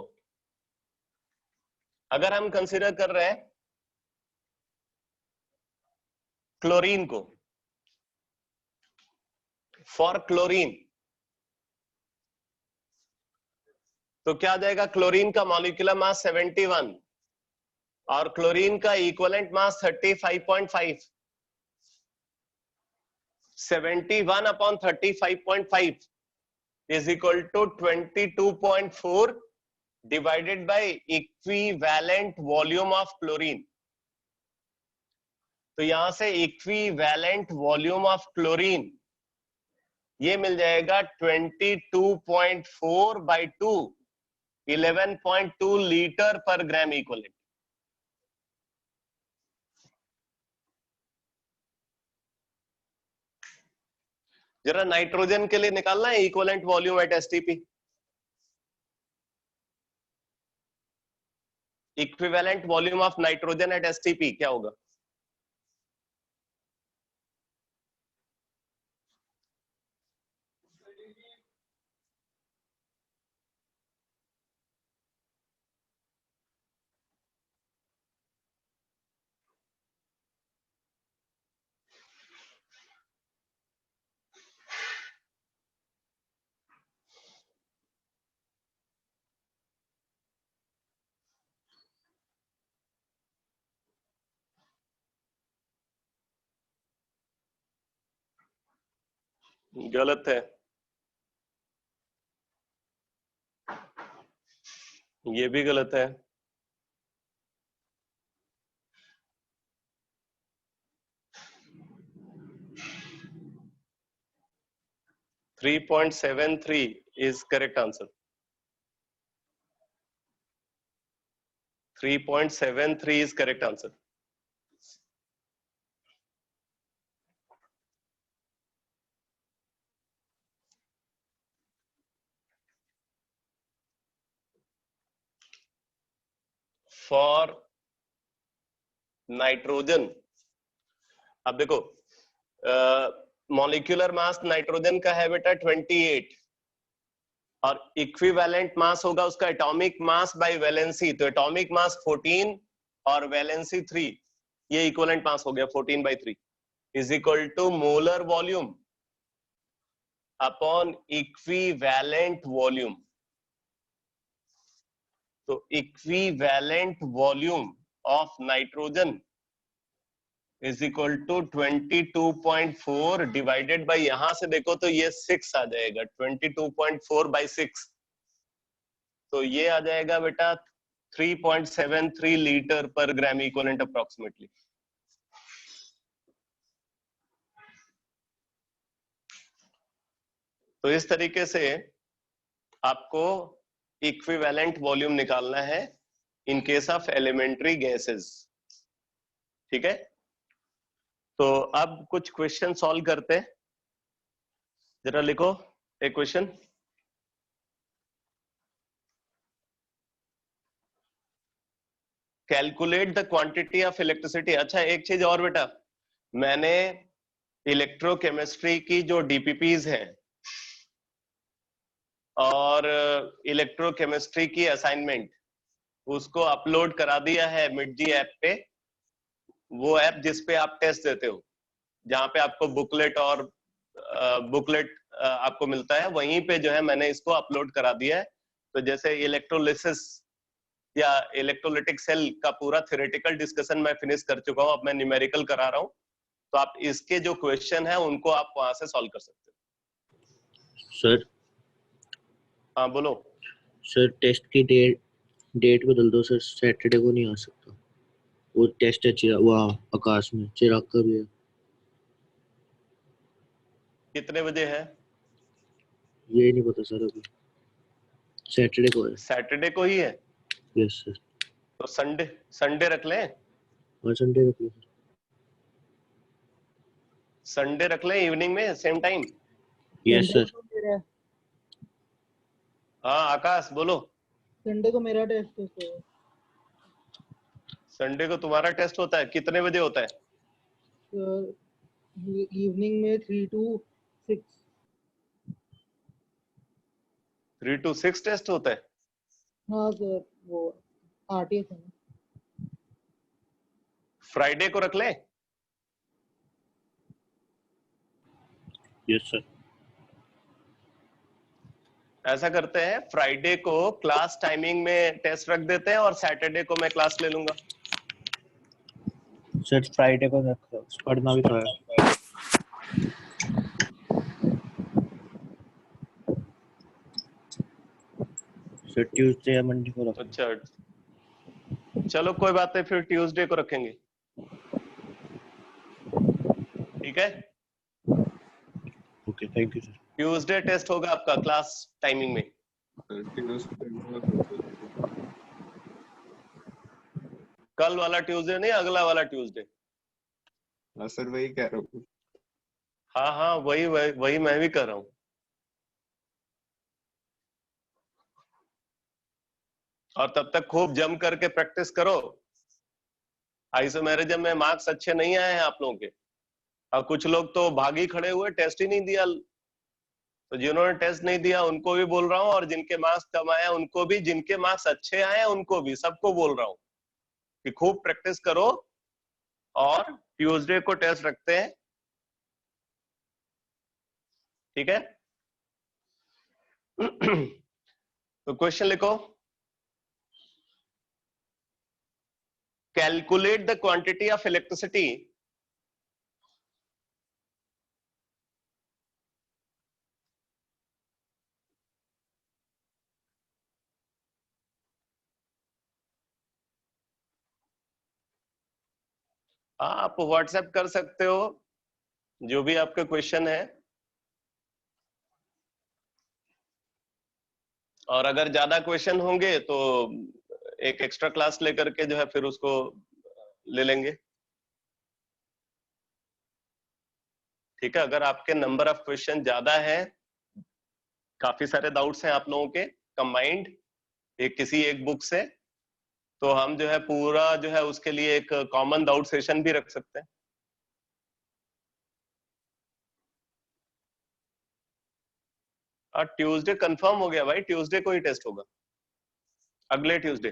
अगर हम कंसीडर कर रहे हैं क्लोरीन को, फॉर क्लोरीन, तो क्या आ जाएगा, क्लोरीन का मॉलिक्यूलर मास 71 और क्लोरीन का equivalent mass 35.5। 71 upon 35.5 is equal to 22.4 divided by equivalent volume of chlorine. तो यहां से इक्विवेलेंट वॉल्यूम ऑफ क्लोरीन ये मिल जाएगा 22.4 by 2, 11.2 लीटर पर ग्राम इक्विवेलेंट। जरा नाइट्रोजन के लिए निकालना है equivalent volume at STP. Equivalent volume of nitrogen eight STP क्या होगा? गलत है, ये भी गलत है, 3.73 is correct answer. 3.73 is correct answer. For nitrogen, अब देखो मॉलिक्यूलर मास नाइट्रोजन का है बेटा 28 और इक्विवेलेंट मास होगा उसका एटॉमिक मास बाय वैलेंसी, तो एटॉमिक मास 14 और वैलेंसी 3, ये इक्विवेलेंट मास हो गया 14/3 is equal to molar volume upon equivalent volume. तो equivalent volume of nitrogen is equal to 22.4 divided by, यहां से देखो तो ये 6 आ जाएगा, 22.4/6, तो ये आ जाएगा बेटा 3.73 लीटर पर ग्राम इक्विवेलेंट अप्रोक्सीमेटली। तो इस तरीके से आपको इक्विवेलेंट वॉल्यूम निकालना है in case of elementary gases, ठीक है। तो अब कुछ क्वेश्चन सॉल्व करते हैं, जरा लिखो एक question. Calculate the quantity of electricity. अच्छा एक चीज और बेटा, मैंने इलेक्ट्रोकेमिस्ट्री की जो डीपीपीज हैं और इलेक्ट्रोकेमिस्ट्री की असाइनमेंट उसको अपलोड करा दिया है मिडजी ऐप पे, वो ऐप जिसपे आप टेस्ट देते हो, जहां पे आपको बुकलेट आपको मिलता है, वहीं पे जो है मैंने इसको अपलोड करा दिया है। तो जैसे इलेक्ट्रोलिसिस या इलेक्ट्रोलिटिक सेल का पूरा थ्योरेटिकल डिस्कशन मैं फिनिश कर चुका हूं, अब मैं न्यूमेरिकल करा रहा हूं, तो आप इसके जो क्वेश्चन है उनको आप वहां से सॉल्व कर सकते हो। सर, हाँ बोलो। सर टेस्ट की डेट बदल दो सर, सैटरडे को नहीं आ सकता। वो टेस्ट है वहाँ आकाश में, चिराग का भी है। कितने बजे है? ये नहीं पता सर अभी, सैटरडे को है। सैटरडे को ही है? Yes sir. तो संडे रख लें? और संडे रख लो सर। संडे रख लें इवनिंग में सेम टाइम। Yes sir. हाँ आकाश बोलो। संडे को मेरा टेस्ट है। संडे को तुम्हारा टेस्ट होता है, कितने बजे होता है? इवनिंग में 3 to 6। 3 to 6 टेस्ट होता है? हाँ सर, वो आरटीएस है ना। फ्राइडे को रख लें? Yes sir. ऐसा करते हैं, फ्राइडे को क्लास टाइमिंग में टेस्ट रख देते हैं और सैटरडे को मैं क्लास ले लूंगा। सर फ्राइडे को पढ़ना भी तो है सर। ट्यूसडे या मंडे को रखो। अच्छा चलो कोई बात नहीं, फिर ट्यूसडे को रखेंगे, ठीक है। Okay thank you sir. Tuesday test होगा आपका क्लास टाइमिंग में। कल वाला ट्यूसडे नहीं, अगला वाला ट्यूसडे। हाँ सर वही कह रहा हूँ। हाँ हाँ वही मैं भी कर रहा हूँ। और तब तक खूब जम करके प्रैक्टिस करो। आइसोमेरिज्म में मार्क्स अच्छे नहीं आए हैं आप लोगों के, और कुछ लोग तो भागी खड़े हुए, टेस्ट ही नहीं दिया। तो जिन्होंने टेस्ट नहीं दिया उनको भी बोल रहा हूँ, और जिनके मार्क्स कम आए उनको भी, जिनके मार्क्स अच्छे आए उनको भी, सबको बोल रहा हूँ कि खूब प्रैक्टिस करो और ट्यूसडे को टेस्ट रखते हैं, ठीक है। तो क्वेश्चन लिखो। Calculate the quantity of electricity हाँ, आप व्हाट्सएप कर सकते हो जो भी आपके क्वेश्चन है, और अगर ज्यादा क्वेश्चन होंगे तो एक एक्स्ट्रा क्लास लेकर के जो है फिर उसको ले लेंगे। ठीक है, अगर आपके नंबर ऑफ क्वेश्चन ज्यादा है, काफी सारे डाउट्स हैं आप लोगों के कंबाइंड एक किसी एक बुक से, तो हम जो है पूरा जो है उसके लिए एक कॉमन डाउट सेशन भी रख सकते हैं। और ट्यूसडे कंफर्म हो गया भाई, ट्यूसडे को ही टेस्ट होगा, अगले ट्यूसडे।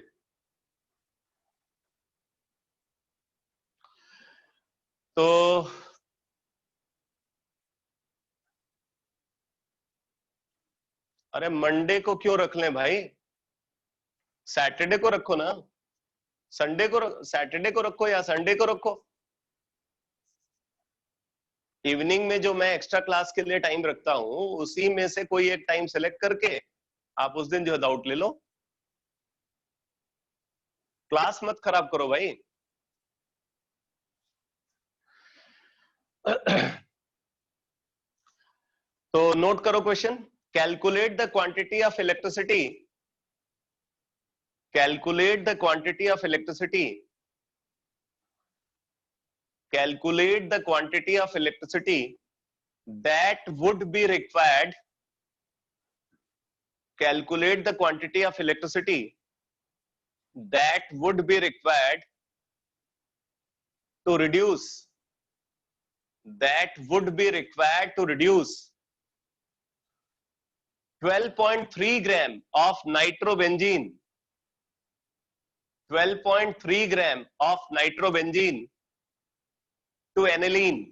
तो अरे मंडे को क्यों रख लें भाई, सैटरडे को रखो ना, संडे को सैटरडे को रखो या संडे को रखो। इवनिंग में जो मैं एक्स्ट्रा क्लास के लिए टाइम रखता हूं उसी में से कोई एक टाइम सेलेक्ट करके आप उस दिन जो है डाउट ले लो, क्लास मत खराब करो भाई। तो नोट करो question, calculate the quantity of electricity, calculate the quantity of electricity, calculate the quantity of electricity that would be required, calculate the quantity of electricity that would be required to reduce, that would be required to reduce 12.3 gram of nitrobenzene, 12.3 gram of nitrobenzene to aniline,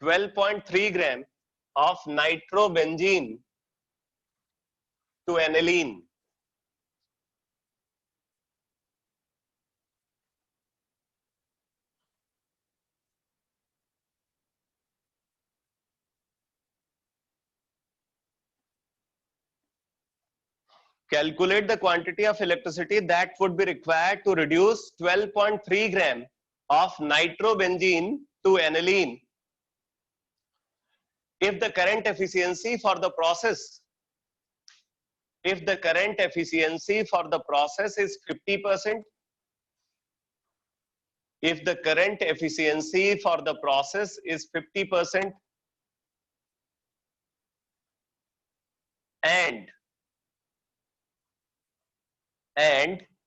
12.3 gram of nitrobenzene to aniline. Calculate the quantity of electricity that would be required to reduce 12.3 gram of nitrobenzene to aniline if the current efficiency for the process, if the current efficiency for the process is 50%, if the current efficiency for the process is 50%, and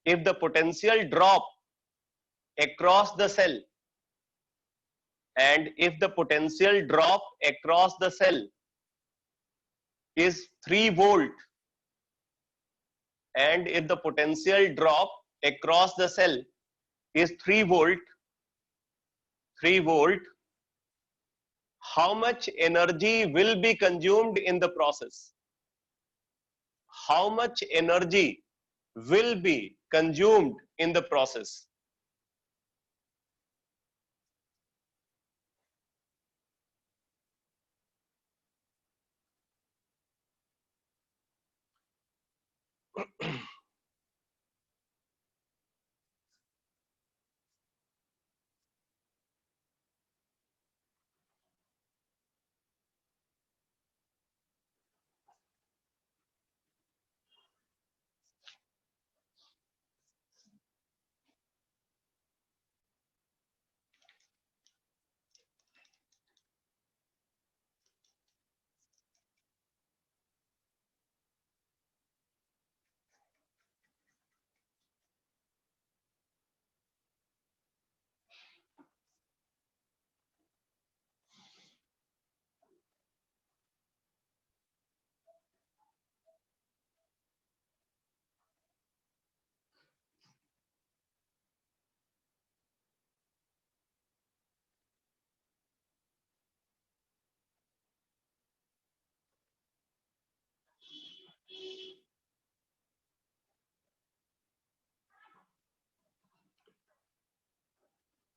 if the potential drop across the cell, and if the potential drop across the cell is 3 volt, and if the potential drop across the cell is 3 volt, how much energy will be consumed in the process? How much energy will be consumed in the process?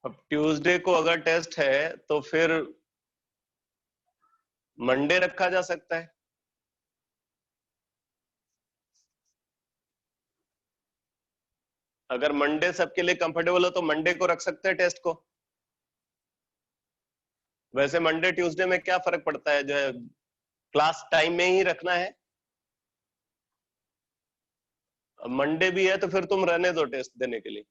अब Tuesday को अगर test है तो फिर Monday रखा जा सकता है। अगर मंडे सबके लिए कंफर्टेबल हो तो मंडे को रख सकते हैं टेस्ट को। वैसे मंडे ट्यूसडे में क्या फर्क पड़ता है, जो है क्लास टाइम में ही रखना है। मंडे भी है तो फिर तुम रहने दो टेस्ट देने के लिए।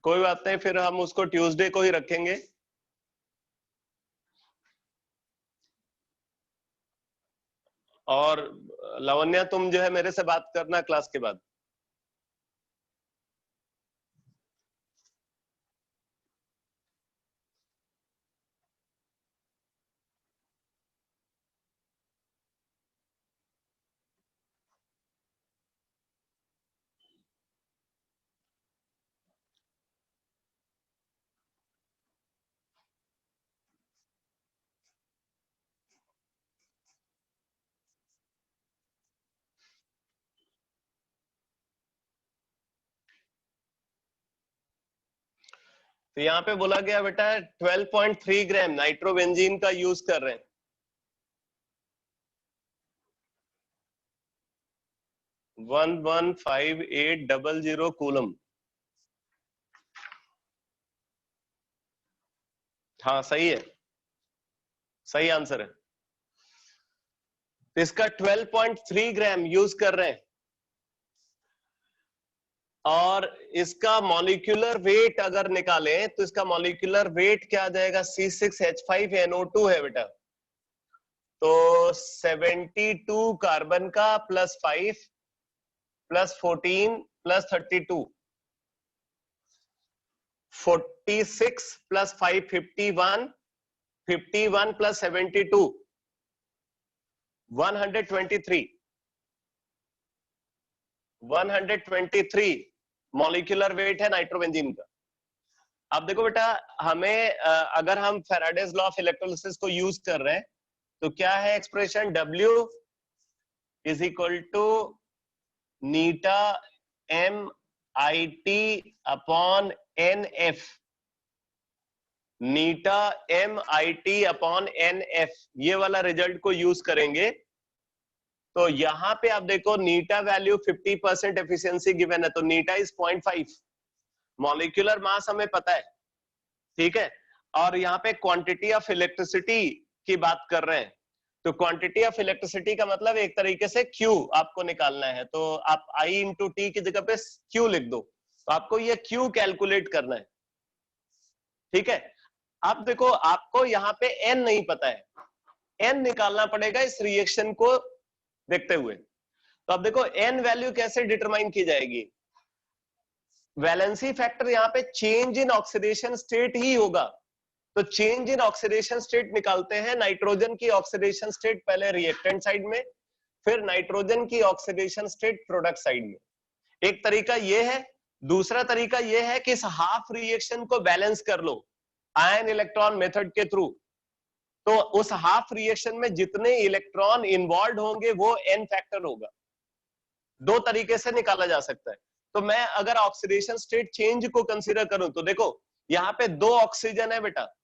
कोई बात नहीं, फिर हम उसको ट्यूसडे को ही रखेंगे। और लावण्या तुम जो है मेरे से बात करना क्लास के बाद। तो यहाँ पे बोला गया बेटा 12.3 ग्राम नाइट्रोबेंजीन का यूज कर रहे हैं। 115800 कूलम। हाँ सही है, सही आंसर है। तो इसका 12.3 ग्राम यूज कर रहे हैं और इसका मॉलिक्यूलर वेट अगर निकालें तो इसका मॉलिक्यूलर वेट क्या आ जाएगा, C6H5NO2 है बेटा। तो 72 कार्बन का plus 5 plus 14 plus 32, 46 plus 5 51, 51 plus 72 123 molecular weight है नाइट्रोबेंजीन का। अब देखो बेटा, हमें अगर हम फैराडेज लॉ ऑफ इलेक्ट्रोलिसिस को यूज कर रहे हैं तो क्या है expression, W is equal to eta MIT upon NF। Eta MIT upon NF, ये वाला रिजल्ट को यूज करेंगे। तो यहां पे आप देखो नीटा वैल्यू 50% एफिशिएंसी गिवन है, तो नीटा इज 0.5। मॉलिक्यूलर मास हमें पता है, ठीक है। और यहाँ पे क्वांटिटी ऑफ इलेक्ट्रिसिटी की बात कर रहे हैं, तो क्वांटिटी ऑफ इलेक्ट्रिसिटी का मतलब एक तरीके से Q आपको निकालना है। तो आप I इंटू टी की जगह पे Q लिख दो, तो आपको ये Q कैलकुलेट करना है, ठीक है। अब देखो आपको यहाँ पे N नहीं पता है, N निकालना पड़ेगा इस रिएक्शन को देखते हुए। तो अब देखो N वैल्यू कैसे डिटरमाइन की जाएगी, वैलेंसी फैक्टर यहाँ पे चेंज इन ऑक्सीडेशन स्टेट ही होगा। तो चेंज इन ऑक्सीडेशन स्टेट निकालते हैं, नाइट्रोजन की ऑक्सीडेशन स्टेट पहले रिएक्टेंट साइड में, फिर नाइट्रोजन की ऑक्सीडेशन स्टेट प्रोडक्ट साइड में। एक तरीका ये है, दूसरा तरीका ये है कि इस हाफ रिएक्शन को बैलेंस कर लो आयन इलेक्ट्रॉन मेथड के थ्रू। तो उस हाफ रिएक्शन में जितने इलेक्ट्रॉन इन्वॉल्व होंगे वो N फैक्टर होगा। दो तरीके से निकाला जा सकता है। तो मैं अगर ऑक्सीडेशन स्टेट चेंज को कंसीडर करूं तो देखो यहाँ पे 2 ऑक्सीजन है बेटा,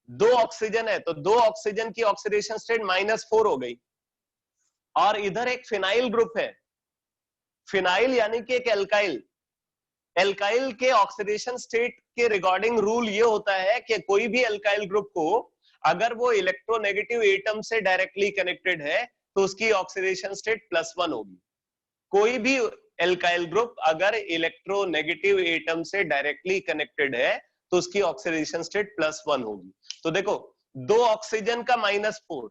2 ऑक्सीजन है, तो 2 ऑक्सीजन की ऑक्सीडेशन स्टेट -4 हो गई। और इधर एक फिनाइल ग्रुप है, फिनाइल यानी कि एक एल्काइल। एल्काइल के ऑक्सीडेशन स्टेट के रिगार्डिंग रूल ये होता है कि कोई भी एल्काइल ग्रुप को अगर वो इलेक्ट्रोनेगेटिव एटम से डायरेक्टली कनेक्टेड है तो उसकी ऑक्सीडेशन स्टेट +1 होगी। कोई भी एल्काइल ग्रुप अगर इलेक्ट्रोनेगेटिव एटम से डायरेक्टली कनेक्टेड है तो उसकी ऑक्सीडेशन स्टेट +1 होगी। तो देखो 2 ऑक्सीजन का -4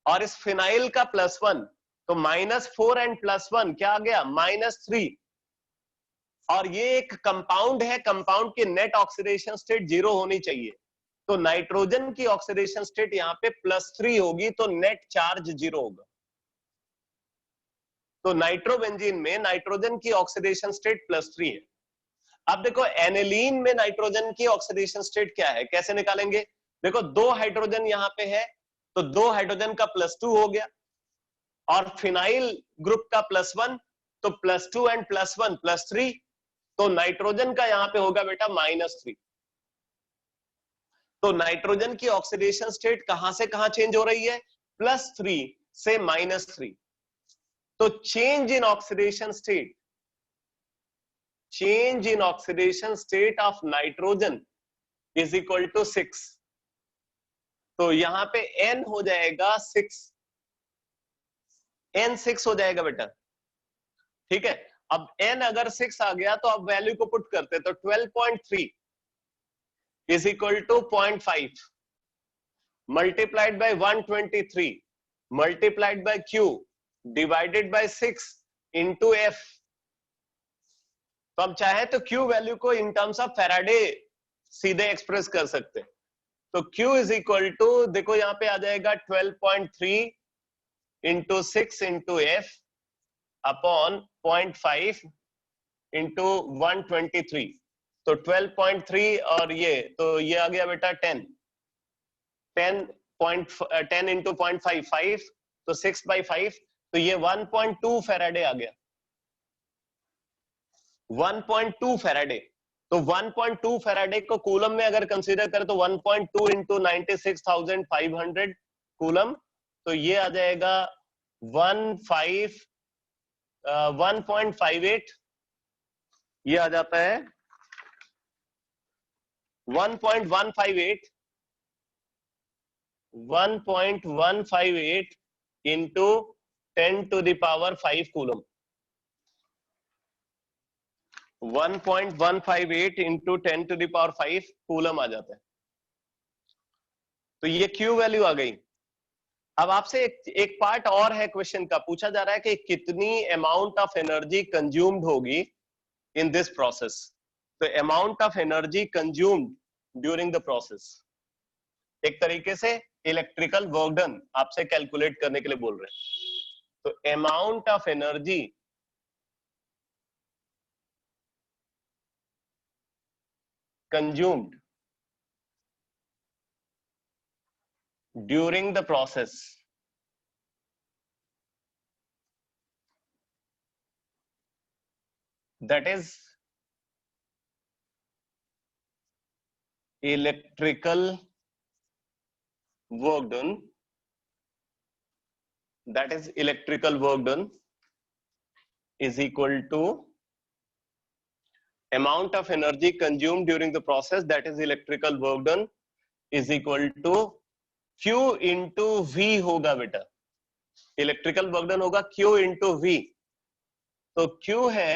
और इस फिनाइल का +1, तो -4 एंड +1 क्या आ गया, -3। और ये एक कंपाउंड है, कंपाउंड की नेट ऑक्सीडेशन स्टेट 0 होनी चाहिए। तो नाइट्रोजन की ऑक्सीडेशन स्टेट यहाँ पे +3 होगी, तो नेट चार्ज 0 होगा। तो नाइट्रोबेंजीन में नाइट्रोजन की ऑक्सीडेशन स्टेट +3 है। अब देखो एनिलीन में नाइट्रोजन की ऑक्सीडेशन स्टेट क्या है, कैसे निकालेंगे। देखो 2 हाइड्रोजन यहाँ पे है, तो 2 हाइड्रोजन का +2 हो गया। और फिनाइल ग्रुप का +1, तो +2 एंड +1 +3, तो नाइट्रोजन का यहां पे होगा बेटा -3। तो नाइट्रोजन की ऑक्सीडेशन स्टेट कहां से कहां चेंज हो रही है? +3 से -3। तो change in oxidation state, change in oxidation state of nitrogen is equal to 6। तो यहां पे n हो जाएगा 6, n 6 हो जाएगा बेटा, ठीक है। अब n अगर 6 आ गया तो अब वैल्यू को पुट करते, तो 12.3 is equal to 0.5 multiplied by 123 multiplied by Q divided by 6 into F। तो अब चाहे तो Q वैल्यू को इन टर्म्स ऑफ फैराडे सीधे एक्सप्रेस कर सकते हैं। तो Q इज इक्वल टू, देखो यहां पे आ जाएगा 12.3 into 6 into F upon 0.5 into 123। तो 12.3 और ये, तो ये आ गया बेटा 10 इंटू 0.5 5, तो 6/5, तो ये 1.2 फैराडे आ गया, 1.2 फैराडे। तो 1.2 फैराडे को कूलम में अगर कंसीडर करें तो 1.2 इंटू 96,500 कूलम, तो ये आ जाएगा 1.58, ये आ जाता है 1.158 इंटू 10⁵ कूलम, 1.158 इंटू 10⁵ कूलम आ जाता है। तो ये Q वैल्यू आ गई। अब आपसे एक पार्ट और है क्वेश्चन का, पूछा जा रहा है कि कितनी अमाउंट ऑफ एनर्जी कंज्यूम्ड होगी इन दिस प्रोसेस। तो amount of energy consumed during the process, एक तरीके से इलेक्ट्रिकल वर्क डन आपसे कैलकुलेट करने के लिए बोल रहे हैं। तो amount of energy consumed during the process, that is electrical work done, that is electrical work done is equal to amount of energy consumed during the process, that is electrical work done is equal to Q into V होगा बेटा, electrical work done होगा Q into V। तो Q है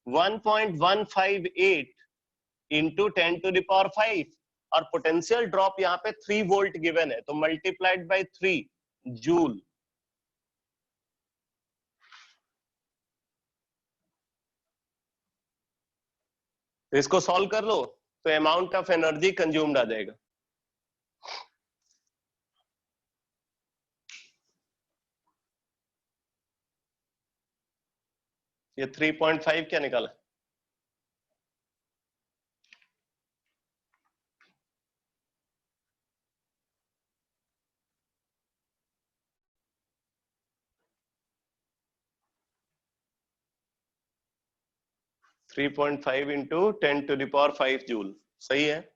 1.158 into 10⁵, और potential drop यहाँ पे 3 volt given है, तो मल्टीप्लाइड बाय 3 जूल। तो इसको सॉल्व कर लो तो अमाउंट ऑफ एनर्जी कंज्यूम्ड आ जाएगा। ये 3.5 क्या निकाला? थ्री 3.5 इंटू 10⁵ जूल, सही है।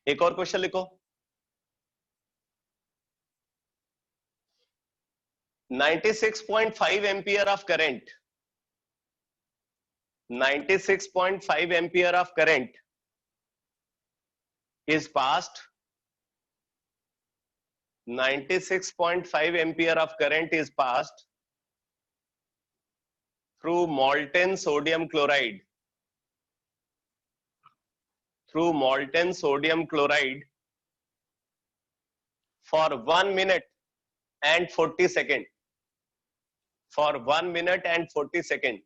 एक और क्वेश्चन लिखो। 96.5 ampere of current, 96.5 ampere of current is passed, 96.5 ampere of current is passed through molten sodium chloride, through molten sodium chloride for 1 minute and 40 seconds, for 1 minute and 40 seconds.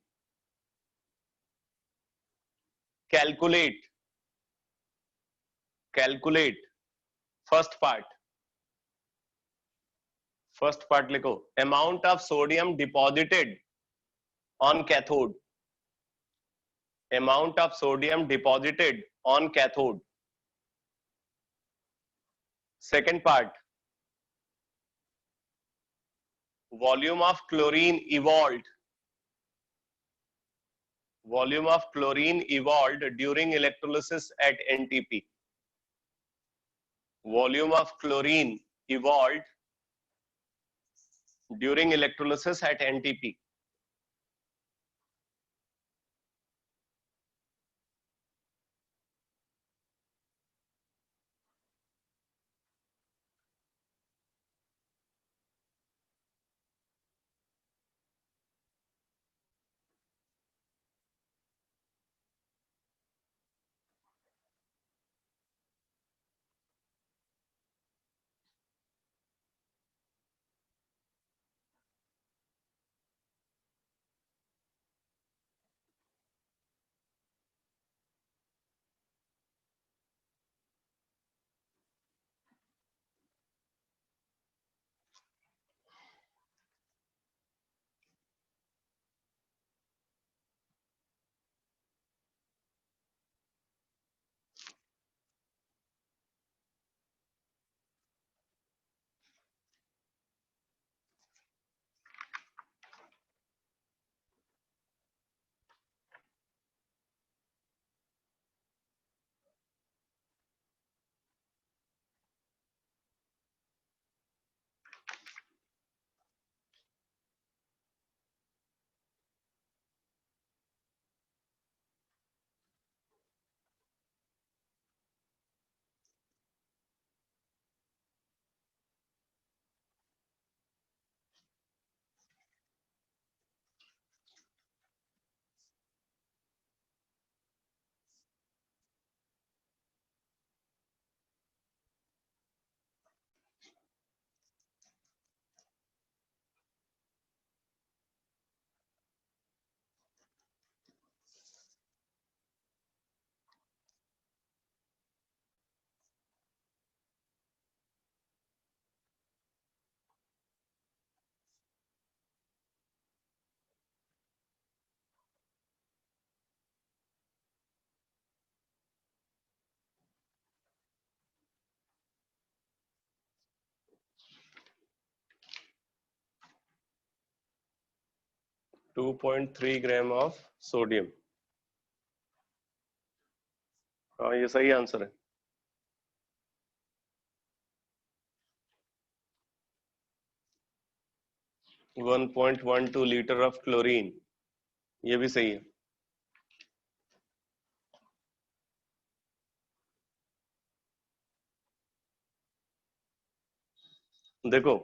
Calculate first part लिखो, amount of sodium deposited on cathode, amount of sodium deposited on cathode. Second part, volume of chlorine evolved. Volume of chlorine evolved during electrolysis at NTP. Volume of chlorine evolved during electrolysis at NTP. .3 gram of sodium. हाँ, ये सही answer है. One 1.12 litre of chlorine, ये भी सही है. देखो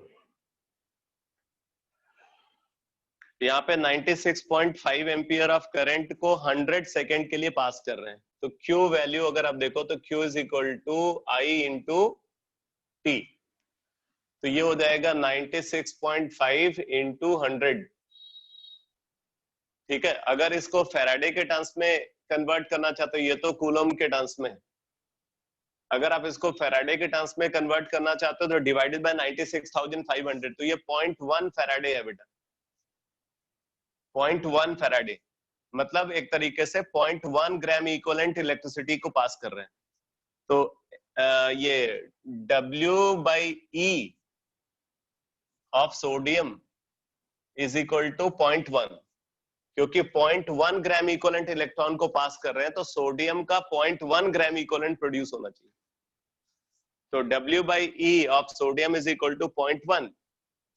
यहाँ पे 96.5 एम्पियर ऑफ करंट को 100 सेकेंड के लिए पास कर रहे हैं. तो Q वैल्यू अगर आप देखो तो Q is equal to I into T. तो ये हो जाएगा 96.5 इंटू 100. ठीक है. अगर इसको फैराडे के टर्म्स में कन्वर्ट करना चाहते हो, ये तो कूलम के टर्म्स में है. अगर आप इसको फैराडे के टर्म्स में कन्वर्ट करना चाहते हो तो डिवाइडेड बाय 96,500, तो ये 0.1 फैराडे है बेटा. 0.1 फैराडे मतलब एक तरीके से 0.1 ग्राम इक्विवेलेंट इलेक्ट्रिसिटी को पास कर रहे हैं. तो ये W by E of sodium is equal to 0.1, क्योंकि 0.1 ग्राम इक्विवेलेंट इलेक्ट्रॉन को पास कर रहे हैं तो सोडियम का 0.1 ग्राम इक्विवेलेंट प्रोड्यूस होना चाहिए. तो W by E of sodium is equal to 0.1.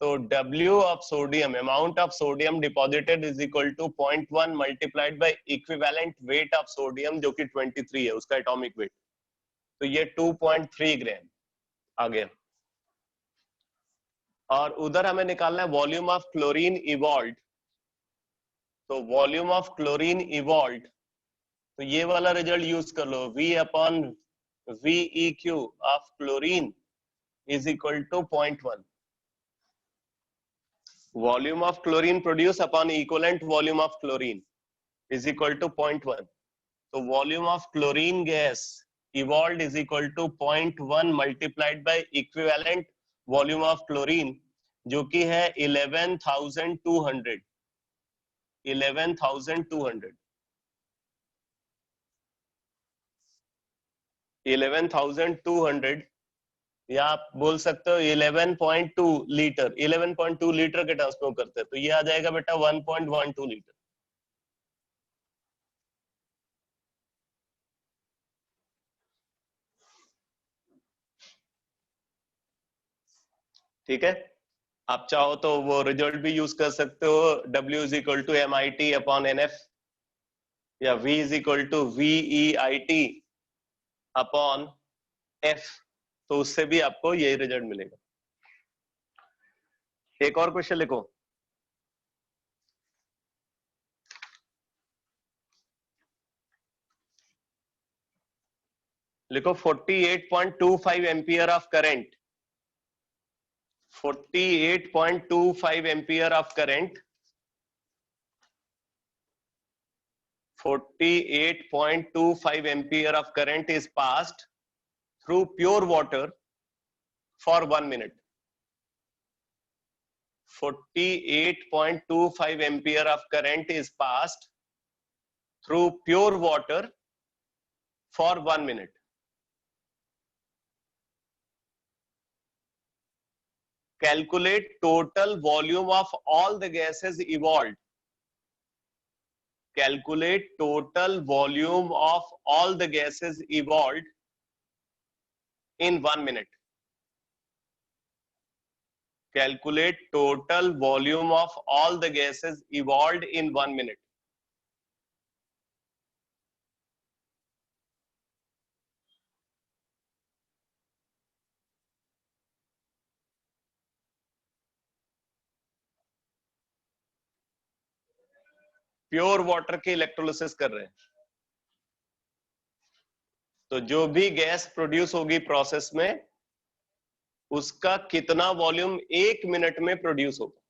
तो W of sodium, amount of sodium deposited is equal to 0.1 multiplied by equivalent weight of sodium जो कि 23 है उसका एटॉमिक वेट. तो ये 2.3 ग्राम आ गया. और उधर हमें निकालना है वॉल्यूम ऑफ क्लोरीन इवॉल्व्ड. तो वॉल्यूम ऑफ क्लोरीन इवॉल्व्ड, तो ये वाला रिजल्ट यूज कर लो. V अपॉन VEQ of chlorine is equal to 0.1. Volume of chlorine produced upon equivalent volume of chlorine is equal to 0.1. So volume of chlorine gas evolved is equal to 0.1 multiplied by equivalent volume of chlorine जो कि है 11,200. 11,200, या आप बोल सकते हो 11.2 litre, 11.2 litre के terms में करते हैं, तो ये आ जाएगा बेटा 1.12 लीटर। ठीक है, आप चाहो तो वो रिजल्ट भी यूज कर सकते हो, W is equal to MIT upon NF, या V is equal to VEIT upon F, तो उससे भी आपको यही रिजल्ट मिलेगा। एक और क्वेश्चन लिखो, लिखो 48.25 ampere of current, 48.25 ampere of current, 48.25 ampere of current is passed through pure water for 1 minute. 48.25 ampere of current is passed through pure water for 1 minute. Calculate total volume of all the gases evolved. Calculate total volume of all the gases evolved in 1 minute. Calculate total volume of all the gases evolved in 1 minute. Pure water के electrolysis कर रहे हैं, तो जो भी gas produce होगी process में, उसका कितना वॉल्यूम 1 मिनट में प्रोड्यूस होगा।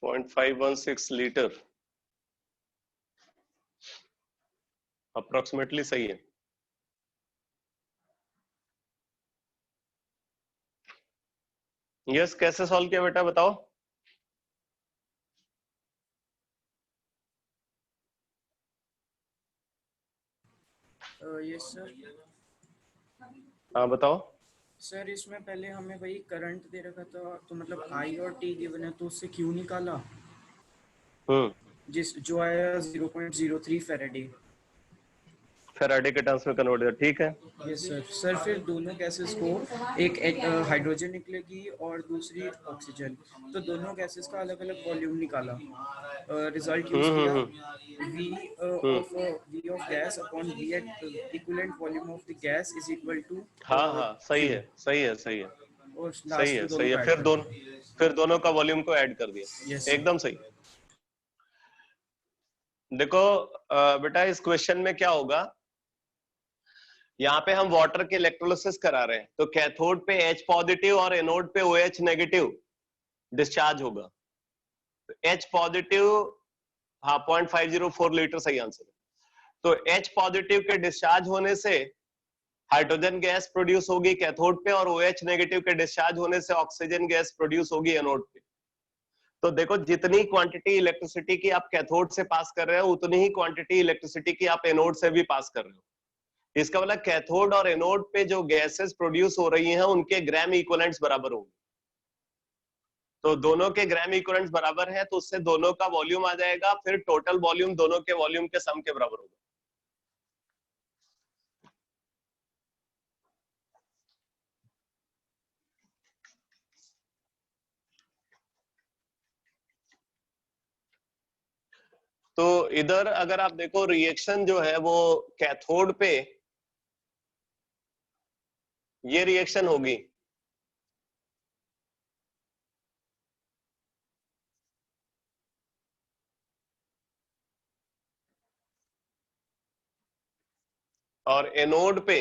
पॉइंट 516 लीटर अप्रोक्सीमेटली सही है। यस, कैसे सॉल्व किया बेटा बताओ। Yes sir. हाँ बताओ। सर इसमें पहले हमें वही करंट दे रखा था, तो मतलब आई और टी गिवन है, तो उससे क्यों निकाला जिस जो आया 0.03 फैराडे। फैराडे के टर्म्स में कन्वर्ट कर, ठीक है। Yes sir. सर फिर दोनों गैसेस को एक हाइड्रोजन निकलेगी और दूसरी ऑक्सीजन, तो दोनों गैसेस का अलग अलग वॉल्यूम निकाला, रिजल्ट यूज किया V of gas upon V at equivalent volume of the gas is equal to हाँ हाँ सही है, सही है, सही है, और सही लास्ट है, में सही है। फिर दोनों का वॉल्यूम को ऐड कर दिया, यस एकदम सही। देखो बेटा इस क्वेश्चन में क्या होगा, यहाँ पे हम वाटर के इलेक्ट्रोलिसिस करा रहे हैं, तो कैथोड पे H पॉजिटिव और एनोड पे OH नेगेटिव डिस्चार्ज होगा। तो H पॉजिटिव, हाँ 0.504 लीटर सही आंसर है। तो H पॉजिटिव के डिस्चार्ज होने से हाइड्रोजन गैस प्रोड्यूस होगी कैथोड पे, और OH नेगेटिव के डिस्चार्ज होने से ऑक्सीजन गैस प्रोड्यूस होगी एनोड पे। तो देखो जितनी क्वांटिटी इलेक्ट्रिसिटी की आप कैथोड से पास कर रहे हो, उतनी ही क्वांटिटी इलेक्ट्रिसिटी की आप एनोड से भी पास कर रहे हो। इसका मतलब कैथोड और एनोड पे जो गैसेस प्रोड्यूस हो रही हैं उनके ग्राम इक्विवेलेंट्स बराबर होंगे। तो दोनों के ग्राम इक्विवेलेंट्स बराबर है, तो उससे दोनों का वॉल्यूम आ जाएगा, फिर टोटल वॉल्यूम दोनों के वॉल्यूम के सम के बराबर होगा। तो इधर अगर आप देखो रिएक्शन जो है वो कैथोड पे ये रिएक्शन होगी, और एनोड पे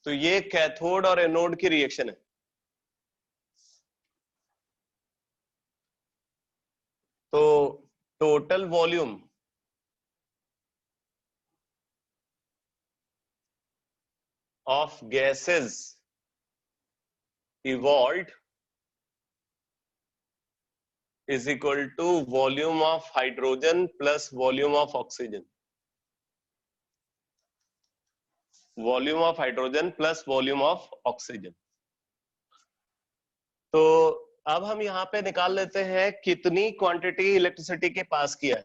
तो ये कैथोड और एनोड की रिएक्शन है। तो total volume of gases evolved is equal to volume of hydrogen plus volume of oxygen. Volume of hydrogen plus volume of oxygen. तो अब हम यहाँ पे निकाल लेते हैं कितनी क्वांटिटी इलेक्ट्रिसिटी के पास किया है।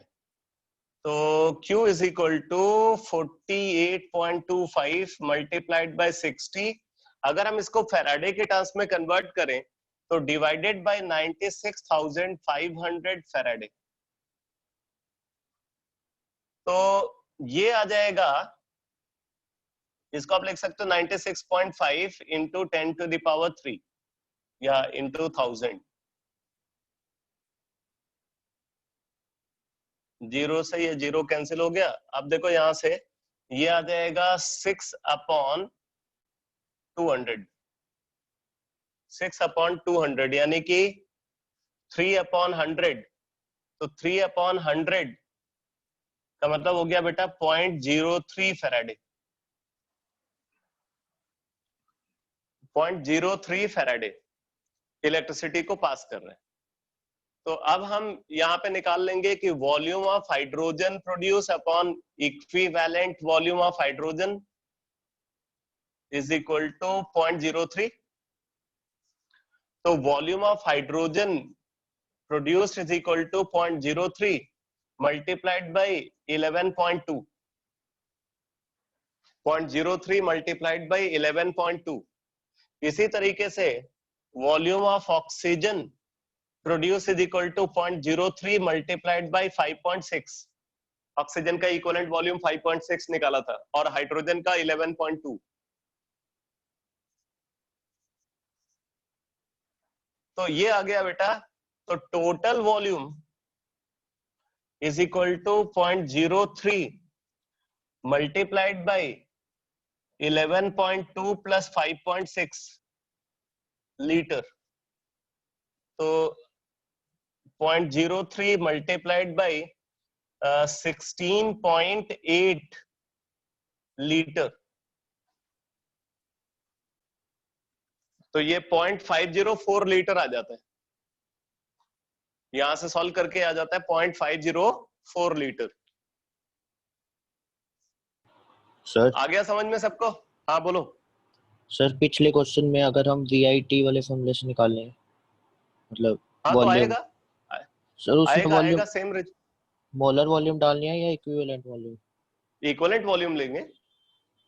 तो Q is equal to 48.25 multiplied by 60। अगर हम इसको फैराडे के टर्म्स में कन्वर्ट करें तो डिवाइडेड बाय 96,500 फैराडे, तो ये आ जाएगा, इसको आप लिख सकते हो 96.5 इंटू 10 टू द पावर 3 या इंटू 1000। जीरो से ये जीरो कैंसिल हो गया। अब देखो यहां से ये आ जाएगा 6/200, 6/200 यानी कि 3/100। तो 3/100 का मतलब हो गया बेटा 0.03 फैराडे। 0.03 फैराडे इलेक्ट्रिसिटी को पास कर रहे हैं। तो अब हम यहाँ पे निकाल लेंगे कि volume of hydrogen produce upon equivalent volume of hydrogen is equal to 0.03। तो volume of hydrogen produced is equal to 0.03 multiplied by 11.2। 0.03 multiplied by 11.2। इसी तरीके से volume of oxygen produce is equal to 0.03 multiplied by 5.6। Oxygen का equivalent volume 5.6 निकाला था और hydrogen का 11.2। तो ये आ गया बेटा। तो total volume is equal to 0.03 multiplied by 11.2 plus 5.6 litre. तो 0.03 मल्टीप्लाइड बाय 16.8 लीटर। तो ये 0.504 लीटर आ जाता है, यहां से सॉल्व करके आ जाता है 0.504 लीटर। सर आ गया समझ में सबको? हाँ बोलो। सर पिछले क्वेश्चन में अगर हम VIT वाले फॉर्मूले से निकालें, मतलब हाँ तो वॉल्यूम, आएगा, सर उसमें आएगा वॉल्यूम आएगा सेम मोलर वॉल्यूम डालनी है या इक्विवेलेंट वॉल्यूम? इक्विवेलेंट वॉल्यूम लेंगे।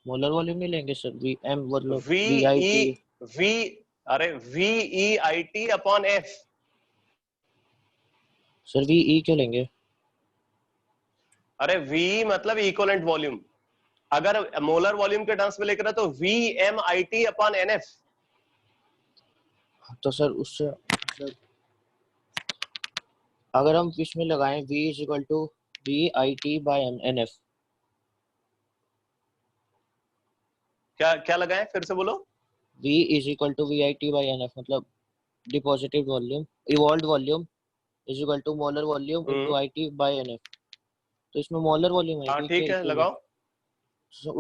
मोलर वॉल्यूम नहीं लेंगे सर, VM मतलब वी VIT। वी अरे VEIT upon F। Sir V क्यों लेंगे? अरे वी मतलब इक्विवेलेंट वॉल्यूम, अगर मोलर वॉल्यूम के टर्म्स में लेकर तो VMIT अपॉन NF। तो सर उससे सर अगर हम इसमें लगाएं V is equal to VIT by NF, क्या क्या लगाएं, फिर से बोलो। V is equal to VIT by NF मतलब deposited volume, evolved volume is equal to molar volume into IT by NF। तो इसमें मोलर वॉल्यूम है हाँ कि क्या ठीक है, इक्वल है? लगाओ।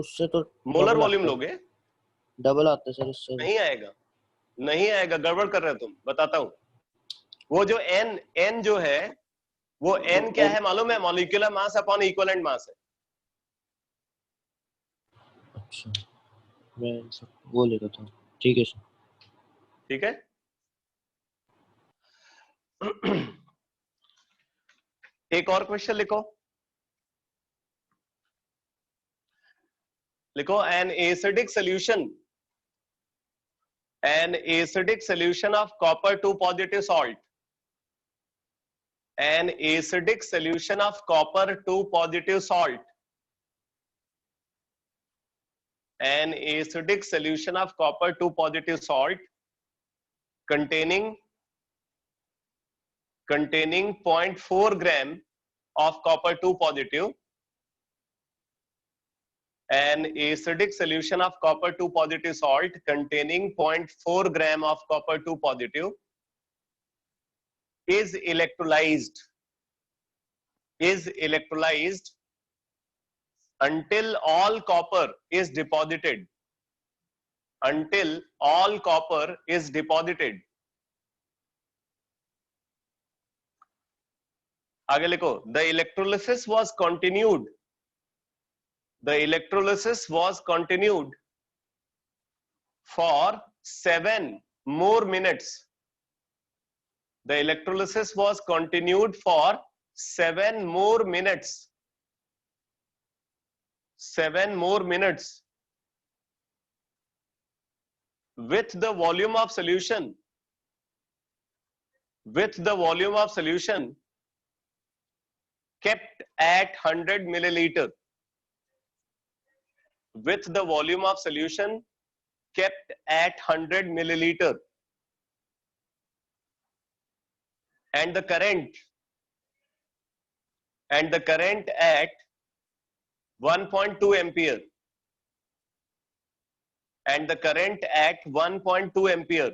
उससे तो मोलर डबल वॉल्यूम आता है, लोगे? डबल आता है सर इससे तो। नहीं आएगा, नहीं आएगा, गड़बड़ कर रहे हो तुम, बताता हूँ। वो जो एन एन जो है, वो एन क्या है मालूम है? मॉलिक्यूलर मास अपॉन इक्विवेलेंट मास है। अच्छा, मैं वो ले रहा था, ठीक है सर। ठीक है। एक और क्वेश्चन लिखो, लिखो an acidic solution of copper 2 positive salt, an acidic solution of copper 2 positive salt, an acidic solution of copper 2 positive salt containing 0.4 gram of copper 2 positive, an acidic solution of copper 2 positive salt containing 0.4 gram of copper 2 positive is electrolyzed until all copper is deposited, until all copper is deposited। आगे लिखो, the electrolysis was continued, the electrolysis was continued for 7 more minutes, the electrolysis was continued for 7 more minutes, 7 more minutes with the volume of solution, with the volume of solution kept at 100 milliliter, with the volume of solution kept at 100 milliliter, and the current at 1.2 ampere, and the current at 1.2 ampere।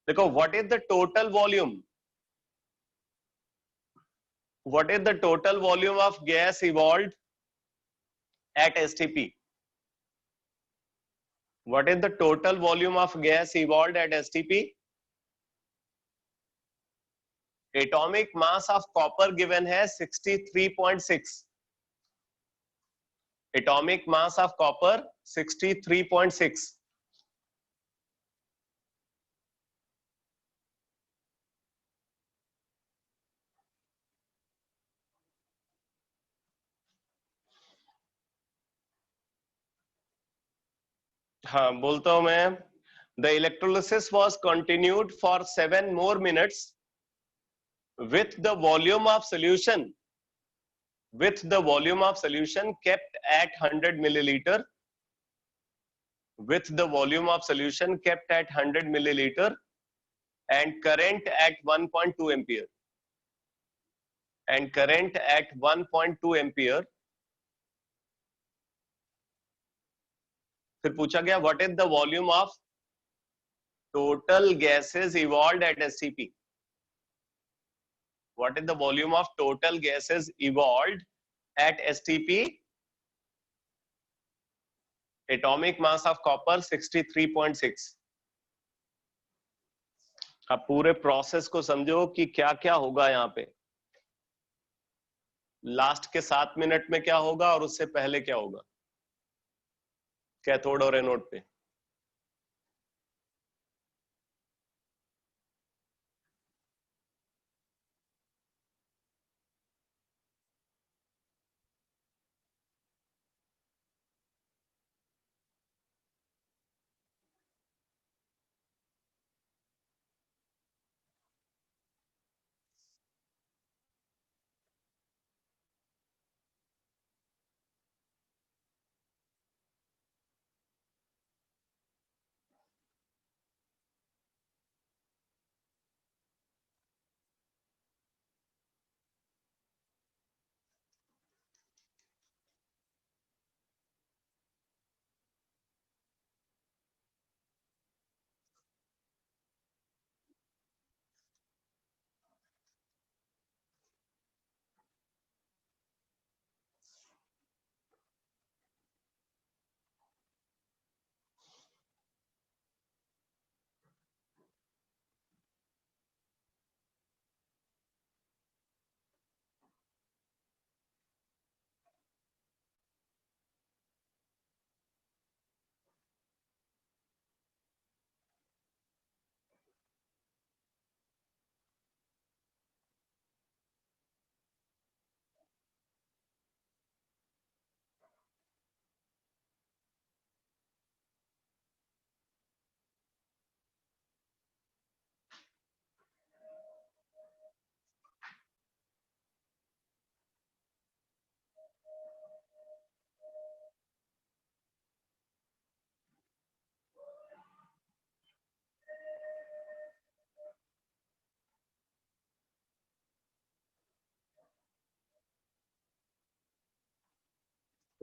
देखो, what is the total volume, what is the total volume of gas evolved at STP, what is the total volume of gas evolved at STP? Atomic mass of copper given है 63.6, atomic mass of copper 63.6, हाँ बोलता हूं मैं। The electrolysis was continued for 7 more minutes with the volume of solution, with the volume of solution kept at 100 milliliter, with the volume of solution kept at 100 milliliter, and current at 1.2 ampere, and current at 1.2 ampere। फिर पूछा गया what is the volume of total gases evolved at STP, what is the volume of total gases evolved at STP? Atomic mass of copper 63.6। अब पूरे process को समझो कि क्या क्या होगा यहाँ पे, लास्ट के 7 मिनट में क्या होगा और उससे पहले क्या होगा कैथोड और एनोड पे।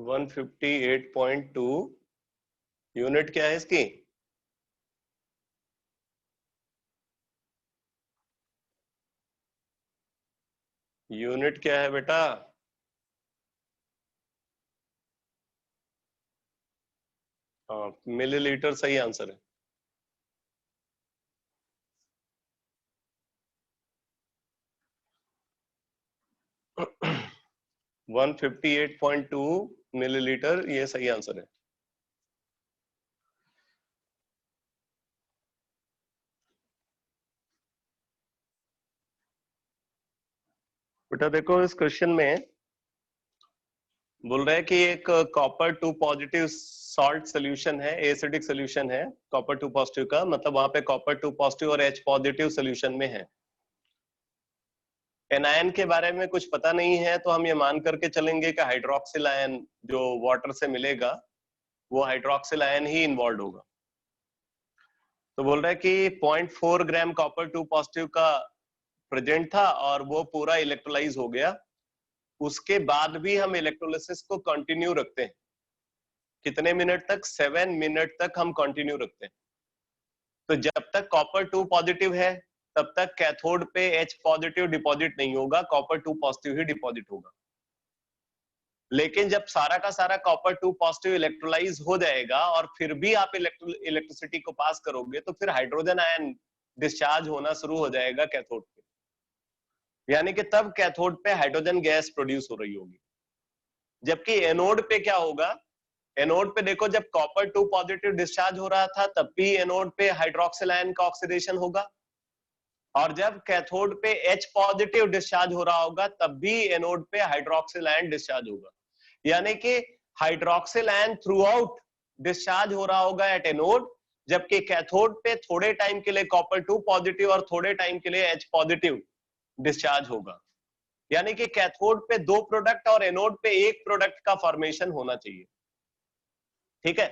158.2 यूनिट क्या है इसकी? यूनिट क्या है बेटा? हाँ, मिलीलीटर सही आंसर है। वन 158.2 मिलीलीटर, ये सही आंसर है। बेटा देखो, इस क्वेश्चन में बोल रहा है कि एक कॉपर 2 पॉजिटिव सॉल्ट सोल्यूशन है, एसिडिक सोल्यूशन है कॉपर 2 पॉजिटिव का, मतलब वहां पे कॉपर 2 पॉजिटिव और H पॉजिटिव सोल्यूशन में है। एनायन के बारे में कुछ पता नहीं है, तो हम ये मान करके चलेंगे कि हाइड्रोक्सिल आयन जो वाटर से मिलेगा वो हाइड्रोक्सिल आयन ही इन्वॉल्व होगा। तो बोल रहा है कि 0.4 ग्राम कॉपर 2 पॉजिटिव का प्रेजेंट था और वो पूरा इलेक्ट्रोलाइज हो गया। उसके बाद भी हम इलेक्ट्रोलिसिस को कंटिन्यू रखते हैं। कितने मिनट तक? 7 मिनट तक हम कंटिन्यू रखते हैं। तो जब तक कॉपर 2 पॉजिटिव है तब तक कैथोड पे H पॉजिटिव डिपॉजिट नहीं होगा, कॉपर 2 पॉजिटिव ही डिपॉजिट होगा। लेकिन जब सारा का सारा कॉपर 2 पॉजिटिव इलेक्ट्रोलाइज हो जाएगा और फिर भी आप इलेक्ट्रिसिटी को पास करोगे, तो फिर हाइड्रोजन आयन डिस्चार्ज होना शुरू हो जाएगा कैथोड पे, यानी कि तब कैथोड पे हाइड्रोजन गैस प्रोड्यूस हो रही होगी। जबकि एनोड पे क्या होगा? एनोड पे देखो, जब कॉपर 2 पॉजिटिव डिस्चार्ज हो रहा था तब भी एनोड पे हाइड्रोक्सिल आयन का ऑक्सीडेशन होगा, और जब कैथोड पे H पॉजिटिव डिस्चार्ज हो रहा होगा तब भी एनोड पे हाइड्रोक्सिल आयन डिस्चार्ज होगा। यानी कि hydroxyl ion through out discharge हो रहा होगा एट एनोड, जबकि कैथोड पे थोड़े टाइम के लिए कॉपर 2 पॉजिटिव और थोड़े टाइम के लिए H पॉजिटिव डिस्चार्ज होगा। यानी कि कैथोड पे 2 प्रोडक्ट और एनोड पे 1 प्रोडक्ट का फॉर्मेशन होना चाहिए। ठीक है,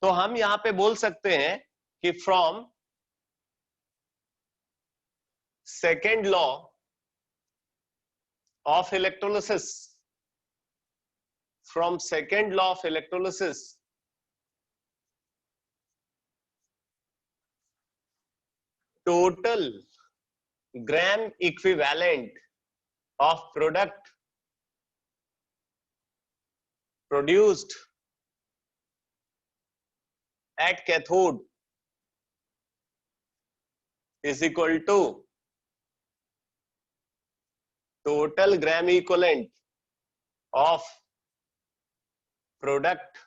तो हम यहां पे बोल सकते हैं कि from second law of electrolysis, from second law of electrolysis, total gram equivalent of product produced at cathode is equal to total gram equivalent of product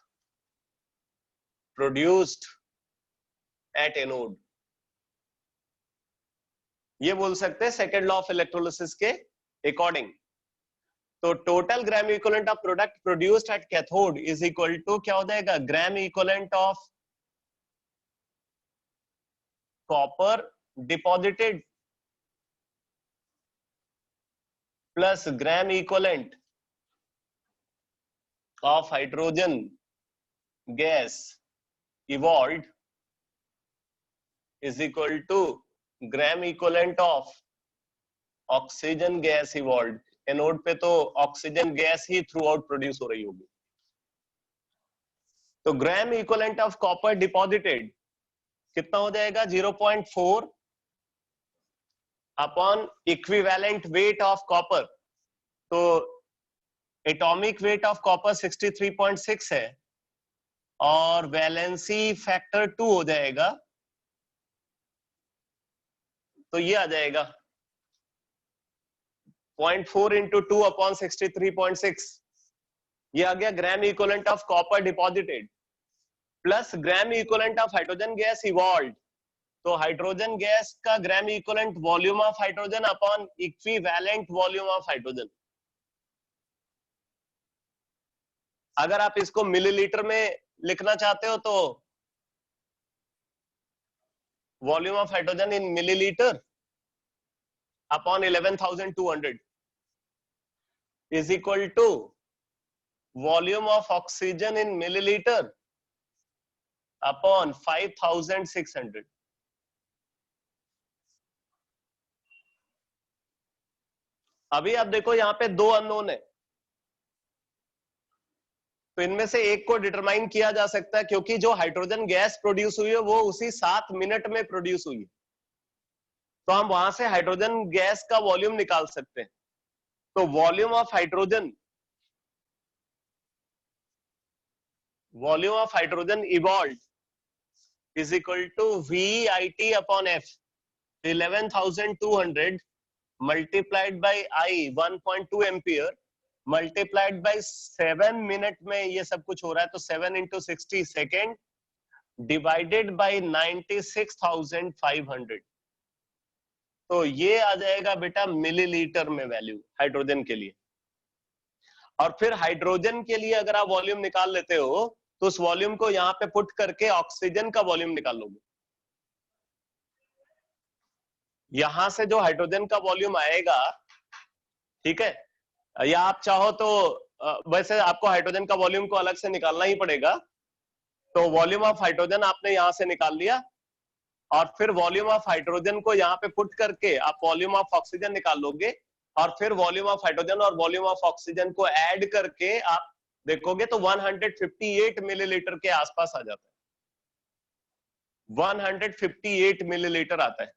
produced at anode। ये बोल सकते हैं सेकेंड लॉ ऑफ इलेक्ट्रोलिसिस के according. तो total gram equivalent of product produced at cathode is equal to क्या हो जाएगा? Gram equivalent of copper deposited plus gram equivalent of hydrogen gas evolved is equal to gram equivalent of oxygen gas evolved। Anode पे तो oxygen gas ही through out produce हो रही होगी। तो ग्राम equivalent of copper deposited कितना हो जाएगा? 0.4 upon equivalent weight of copper. तो एटॉमिक वेट ऑफ कॉपर 63.6 है और वैलेंसी फैक्टर 2 हो जाएगा, तो ये आ जाएगा 0.4 इंटू 2 अपॉन 63.6। ये आ गया gram equivalent of copper deposited plus gram equivalent of hydrogen gas evolved. तो हाइड्रोजन गैस का gram equivalent volume of hydrogen upon equivalent volume of hydrogen. अगर आप इसको मिलीलीटर में लिखना चाहते हो तो volume of hydrogen in millilitre upon 11,200 is equal to volume of oxygen in millilitre upon 5,600। अभी आप देखो, यहां पे 2 अननोन है, तो इनमें से एक को डिटरमाइन किया जा सकता है, क्योंकि जो हाइड्रोजन गैस प्रोड्यूस हुई है वो उसी 7 मिनट में प्रोड्यूस हुई है, तो हम वहां से हाइड्रोजन गैस का वॉल्यूम निकाल सकते हैं। तो volume of hydrogen evolve is equal to VIT upon F, 11,200 multiplied by I 1.2 ampere multiplied by 7 minute में ये सब कुछ हो रहा है, तो 7 into 60 सेकेंड डिवाइडेड बाई 96,500, तो ये आ जाएगा बेटा मिलीलीटर में वैल्यू हाइड्रोजन के लिए। और फिर हाइड्रोजन के लिए अगर आप वॉल्यूम निकाल लेते हो तो उस वॉल्यूम को यहां पे पुट करके ऑक्सीजन का वॉल्यूम निकाल लोगे। यहां से जो हाइड्रोजन का वॉल्यूम आएगा, ठीक है, या आप चाहो तो वैसे आपको हाइड्रोजन का वॉल्यूम को अलग से निकालना ही पड़ेगा। तो वॉल्यूम ऑफ हाइड्रोजन आपने यहां से निकाल लिया, और फिर वॉल्यूम ऑफ हाइड्रोजन को यहाँ पे पुट करके आप वॉल्यूम ऑफ ऑक्सीजन निकाल लोगे, और फिर वॉल्यूम ऑफ हाइड्रोजन और वॉल्यूम ऑफ ऑक्सीजन को ऐड करके आप देखोगे तो 158 मिलीलीटर के आसपास आ जाता है। 158 मिलीलीटर आता है।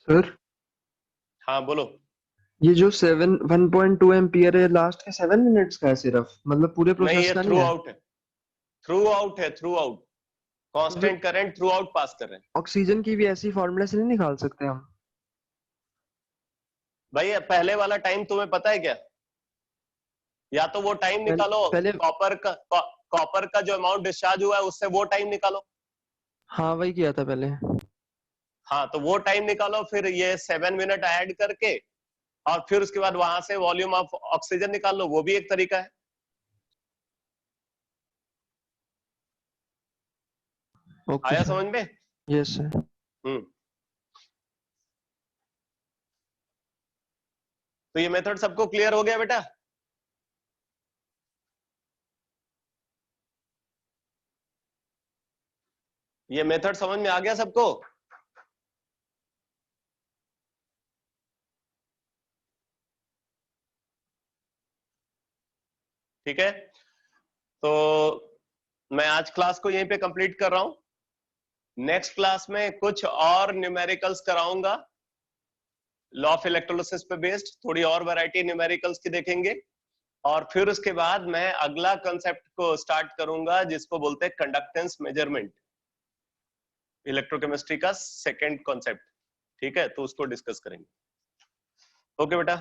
सर हाँ बोलो। ये जो 1.2 एम्पियर है लास्ट के 7 मिनट्स का है सिर्फ, मतलब पूरे नहीं, प्रोसेस ये का थ्रू नहीं है? आउट है, through out constant current through out पास कर रहे हैं। ऑक्सीजन की भी ऐसी फॉर्मूला से नहीं निकाल सकते हम? भाई पहले वाला टाइम तुम्हें पता है क्या? या तो वो टाइम निकालो, पहले कॉपर का जो अमाउंट डिस्चार्ज हुआ है उससे वो टाइम निकालो। हाँ वही किया था पहले। हाँ तो वो टाइम निकालो, फिर ये 7 मिनट ऐड करके, और फिर उसके बाद वहां से वॉल्यूम ऑफ ऑक्सीजन निकाल लो, वो भी एक तरीका है। ओके आया सर। समझ में? Yes sir. तो ये मेथड सबको क्लियर हो गया बेटा? ये मेथड समझ में आ गया सबको? ठीक है, तो मैं आज क्लास को यहीं पे कंप्लीट कर रहा हूं। नेक्स्ट क्लास में कुछ और न्यूमेरिकल्स कराऊंगा, लॉ ऑफ इलेक्ट्रोलिसिस पे बेस्ड, थोड़ी और वैरायटी न्यूमेरिकल्स की देखेंगे। और फिर उसके बाद मैं अगला कंसेप्ट को स्टार्ट करूंगा जिसको बोलते हैं कंडक्टेंस मेजरमेंट, इलेक्ट्रोकेमिस्ट्री का सेकंड कॉन्सेप्ट। ठीक है, तो उसको डिस्कस करेंगे। ओके बेटा।